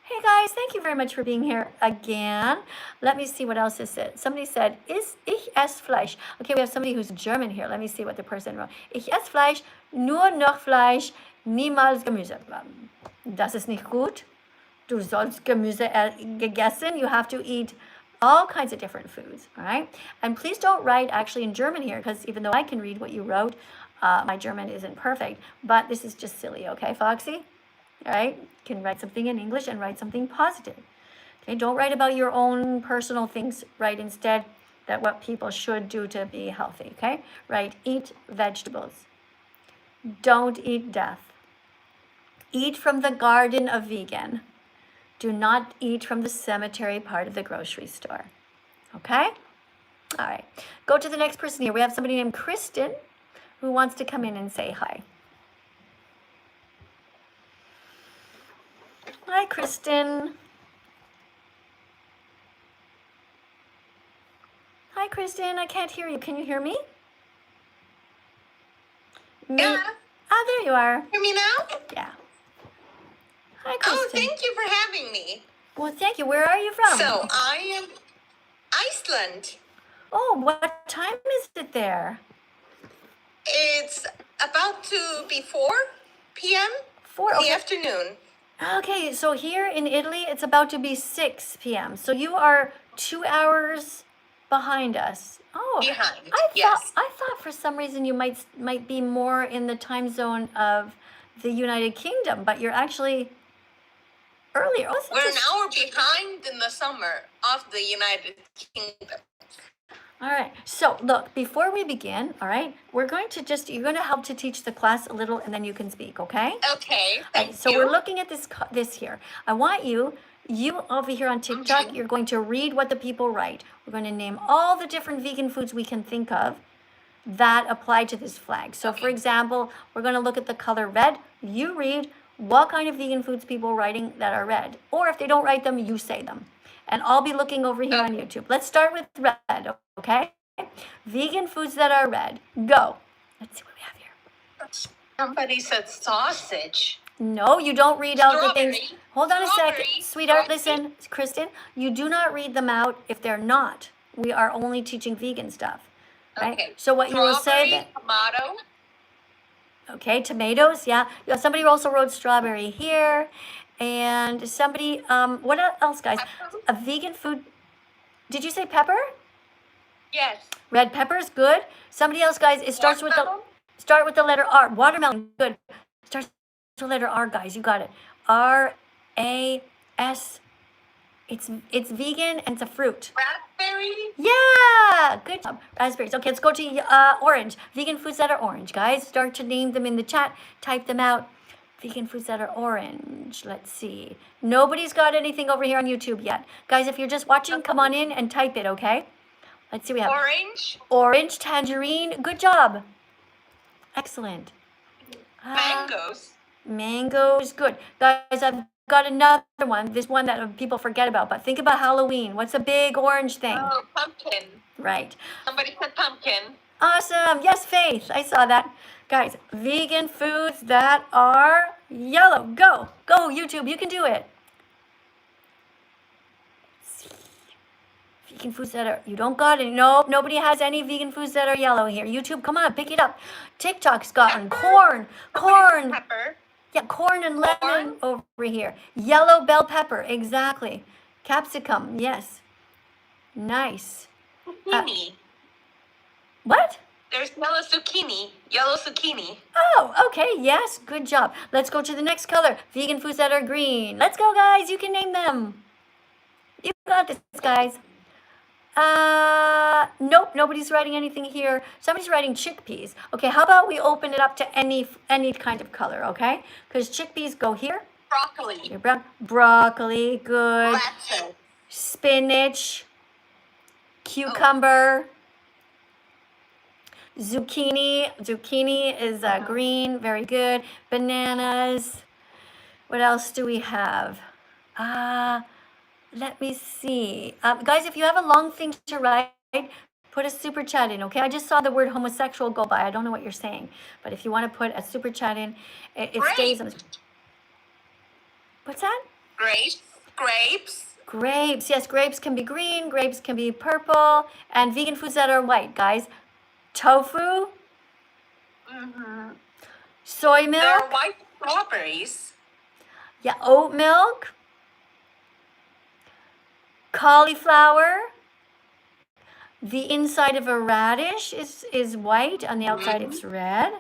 Hey guys, thank you very much for being here again. Let me see what else is said. Somebody said, ich esse Fleisch. Okay, we have somebody who's German here. Let me see what the person wrote. Ich esse Fleisch, nur noch Fleisch, niemals Gemüse. Das ist nicht gut. Du sollst Gemüse gegessen. You have to eat all kinds of different foods, all right? And please don't write actually in German here, because even though I can read what you wrote, my German isn't perfect, but this is just silly, okay, Foxy? All right, you can write something in English and write something positive. Okay, don't write about your own personal things. Write instead that what people should do to be healthy. Okay, write eat vegetables. Don't eat death. Eat from the garden of vegan. Do not eat from the cemetery part of the grocery store. Okay? All right. Go to the next person here. We have somebody named Kristen who wants to come in and say hi. Hi, Kristen. Hi, Kristen. I can't hear you. Can you hear me? Yeah. Ah, there you are. Hear me now? Yeah. Hi, Kristen. Oh, thank you for having me. Well, thank you. Where are you from? So, I am Iceland. Oh, what time is it there? It's about to be 4 p.m. 4 in the afternoon. Okay, so here in Italy, it's about to be 6 p.m. So you are 2 hours behind us. Oh, Behind, I thought for some reason you might be more in the time zone of the United Kingdom, but you're actually earlier. Oh, We're an hour behind in the summer of the United Kingdom. All right. So look, before we begin, all right, you're going to help to teach the class a little, and then you can speak, okay? Okay, All thank right, so you. we're looking at this here. I want you over here on TikTok, you're going to read what the people write. We're going to name all the different vegan foods we can think of that apply to this flag. So for example, we're going to look at the color red. You read what kind of vegan foods people are writing that are red. Or if they don't write them, you say them. And I'll be looking over here on YouTube. Let's start with red, okay? Vegan foods that are red. Go. Let's see what we have here. Somebody said sausage. No, you don't read out the things. Strawberry. Hold on a second. Strawberry. Sweetheart, Strawberry. listen, Kristen, you do not read them out if they're not. We are only teaching vegan stuff. Right? Okay. So what you will say Strawberry, that, tomato. okay, tomatoes, yeah. Somebody also wrote strawberry here. And somebody, what else, guys? A vegan food. Did you say pepper? Yes. Red pepper's good. Somebody else, guys, it starts with the letter R. Watermelon, good. Starts with the letter R, guys. You got it. R-A-S. It's vegan and it's a fruit. Raspberry. Yeah, good job. Raspberries. Okay, let's go to orange. Vegan foods that are orange, guys. Start to name them in the chat. Type them out. Vegan foods that are orange. Let's see. Nobody's got anything over here on YouTube yet. Guys, if you're just watching, come on in and type it, okay? Let's see, we have Orange, orange, tangerine. Good job. Excellent. mangoes, Mangoes, good. Guys, I've got another one. This one that people forget about, but think about Halloween. What's a big orange thing? oh, pumpkin. Right. Somebody said pumpkin. Awesome. Yes, Faith. I saw that. Guys, vegan foods that are yellow. Go. Go, YouTube. You can do it. Vegan foods that are, you don't got any. Nope, nobody has any vegan foods that are yellow here. YouTube, come on, pick it up. TikTok's gotten corn. Pepper. Yeah, corn and lemon over here. Yellow bell pepper, exactly. Capsicum, yes. Nice. Zucchini. What? There's yellow zucchini. Yellow zucchini. Oh, okay, yes, good job. Let's go to the next color. Vegan foods that are green. Let's go, guys, you can name them. You got this, guys. Nope, nobody's writing anything here. Somebody's writing chickpeas. Okay, how about we open it up to any kind of color, okay? Because chickpeas go here. Broccoli. Here, brown. Broccoli, good. Lettuce. Spinach. Cucumber. Zucchini. Zucchini is green, very good. Bananas. What else do we have? Let me see. Guys, if you have a long thing to write, put a super chat in, okay? I just saw the word homosexual go by. I don't know what you're saying. But if you want to put a super chat in, it stays on the... What's that? Grapes. Grapes. Grapes. Yes, grapes can be green. Grapes can be purple. And vegan foods that are white, guys. Tofu. Soy There milk. are white strawberries. Yeah, oat milk. Cauliflower. The inside of a radish is white. On the outside, it's red.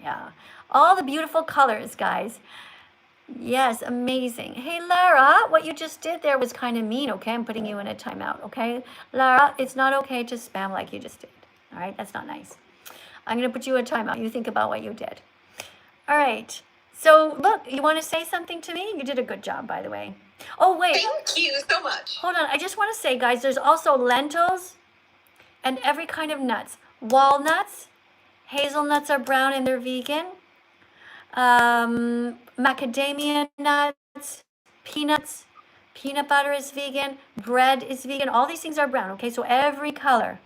Yeah. All the beautiful colors, guys. Yes, amazing. Hey, Lara, what you just did there was kind of mean, okay? I'm putting you in a timeout, okay? Lara, it's not okay to spam like you just did. All right? That's not nice. I'm going to put you in a timeout. You think about what you did. All right. So, look, you want to say something to me? You did a good job, by the way. Oh, wait. Thank you so much. Hold on. I just want to say, guys, there's also lentils and every kind of nuts. Walnuts. Hazelnuts are brown and they're vegan. Macadamia nuts. Peanuts. Peanut butter is vegan. Bread is vegan. All these things are brown, okay? So every color.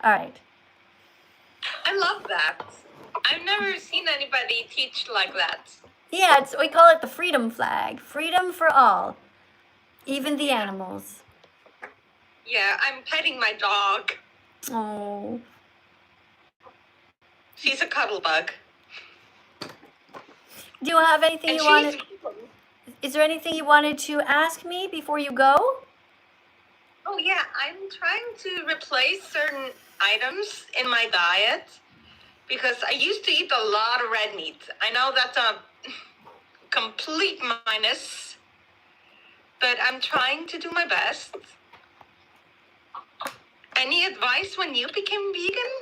All right. I love that. I've never seen anybody teach like that. Yeah, we call it the freedom flag. Freedom for all. Even the animals. Yeah, I'm petting my dog. Oh. She's a cuddle bug. Do you have anything And you she's wanted? Is there anything you wanted to ask me before you go? Oh yeah, I'm trying to replace certain items in my diet because I used to eat a lot of red meat. I know that's a complete minus, but I'm trying to do my best. Any advice when you became vegan?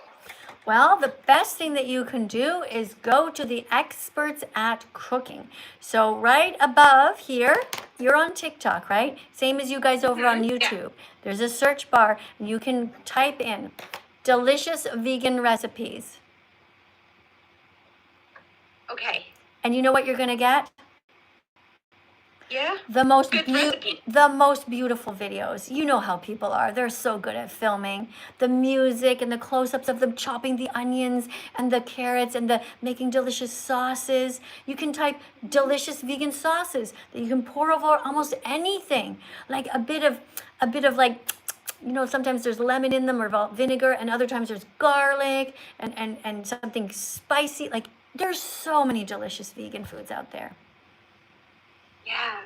Well, the best thing that you can do is go to the experts at cooking. So right above here, you're on TikTok, right? Same as you guys over on YouTube. There's a search bar and you can type in delicious vegan recipes. Okay. And you know what you're going to get? Yeah? The most Good recipe. the most beautiful videos. You know how people are. They're so good at filming. The music and the close-ups of them chopping the onions and the carrots and the making delicious sauces. You can type delicious vegan sauces that you can pour over almost anything. Like a bit of like, you know, sometimes there's lemon in them or vinegar, and other times there's garlic and something spicy. Like, there's so many delicious vegan foods out there. Yeah.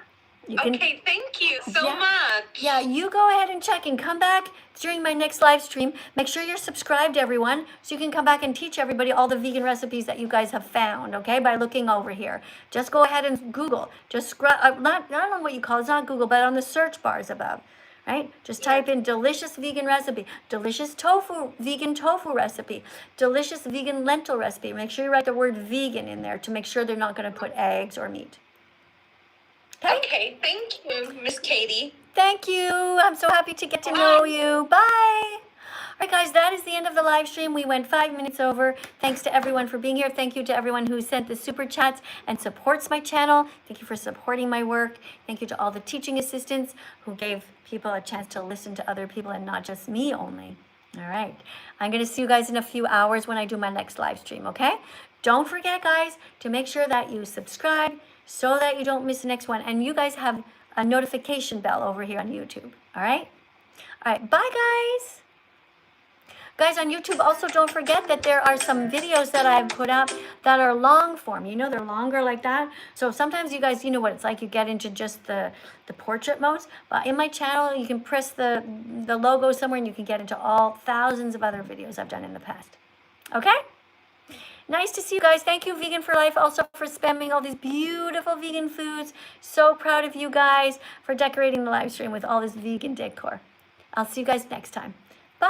You can, Okay, thank you so Yeah. much. Yeah, you go ahead and check and come back during my next live stream. Make sure you're subscribed, everyone, so you can come back and teach everybody all the vegan recipes that you guys have found, okay, by looking over here. Just go ahead and Google. Just scroll, I don't know what you call it. It's not Google, but on the search bars above. right? Just type in delicious vegan recipe, delicious vegan tofu recipe, delicious vegan lentil recipe. Make sure you write the word vegan in there to make sure they're not going to put eggs or meat. Okay, thank you, Miss Katie. Thank you. I'm so happy to get to know you. Bye. All right, guys, that is the end of the live stream. We went 5 minutes over. Thanks to everyone for being here. Thank you to everyone who sent the super chats and supports my channel. Thank you for supporting my work. Thank you to all the teaching assistants who gave people a chance to listen to other people and not just me only. All right. I'm going to see you guys in a few hours when I do my next live stream, okay? Don't forget, guys, to make sure that you subscribe so that you don't miss the next one. And you guys have a notification bell over here on YouTube, all right? All right, bye, guys. Guys, on YouTube, also don't forget that there are some videos that I've put out that are long form. You know, they're longer like that. So sometimes you guys, you know what it's like. You get into just the portrait modes. But in my channel, you can press the logo somewhere and you can get into all thousands of other videos I've done in the past. Okay? Nice to see you guys. Thank you, Vegan for Life, also for spamming all these beautiful vegan foods. So proud of you guys for decorating the live stream with all this vegan decor. I'll see you guys next time.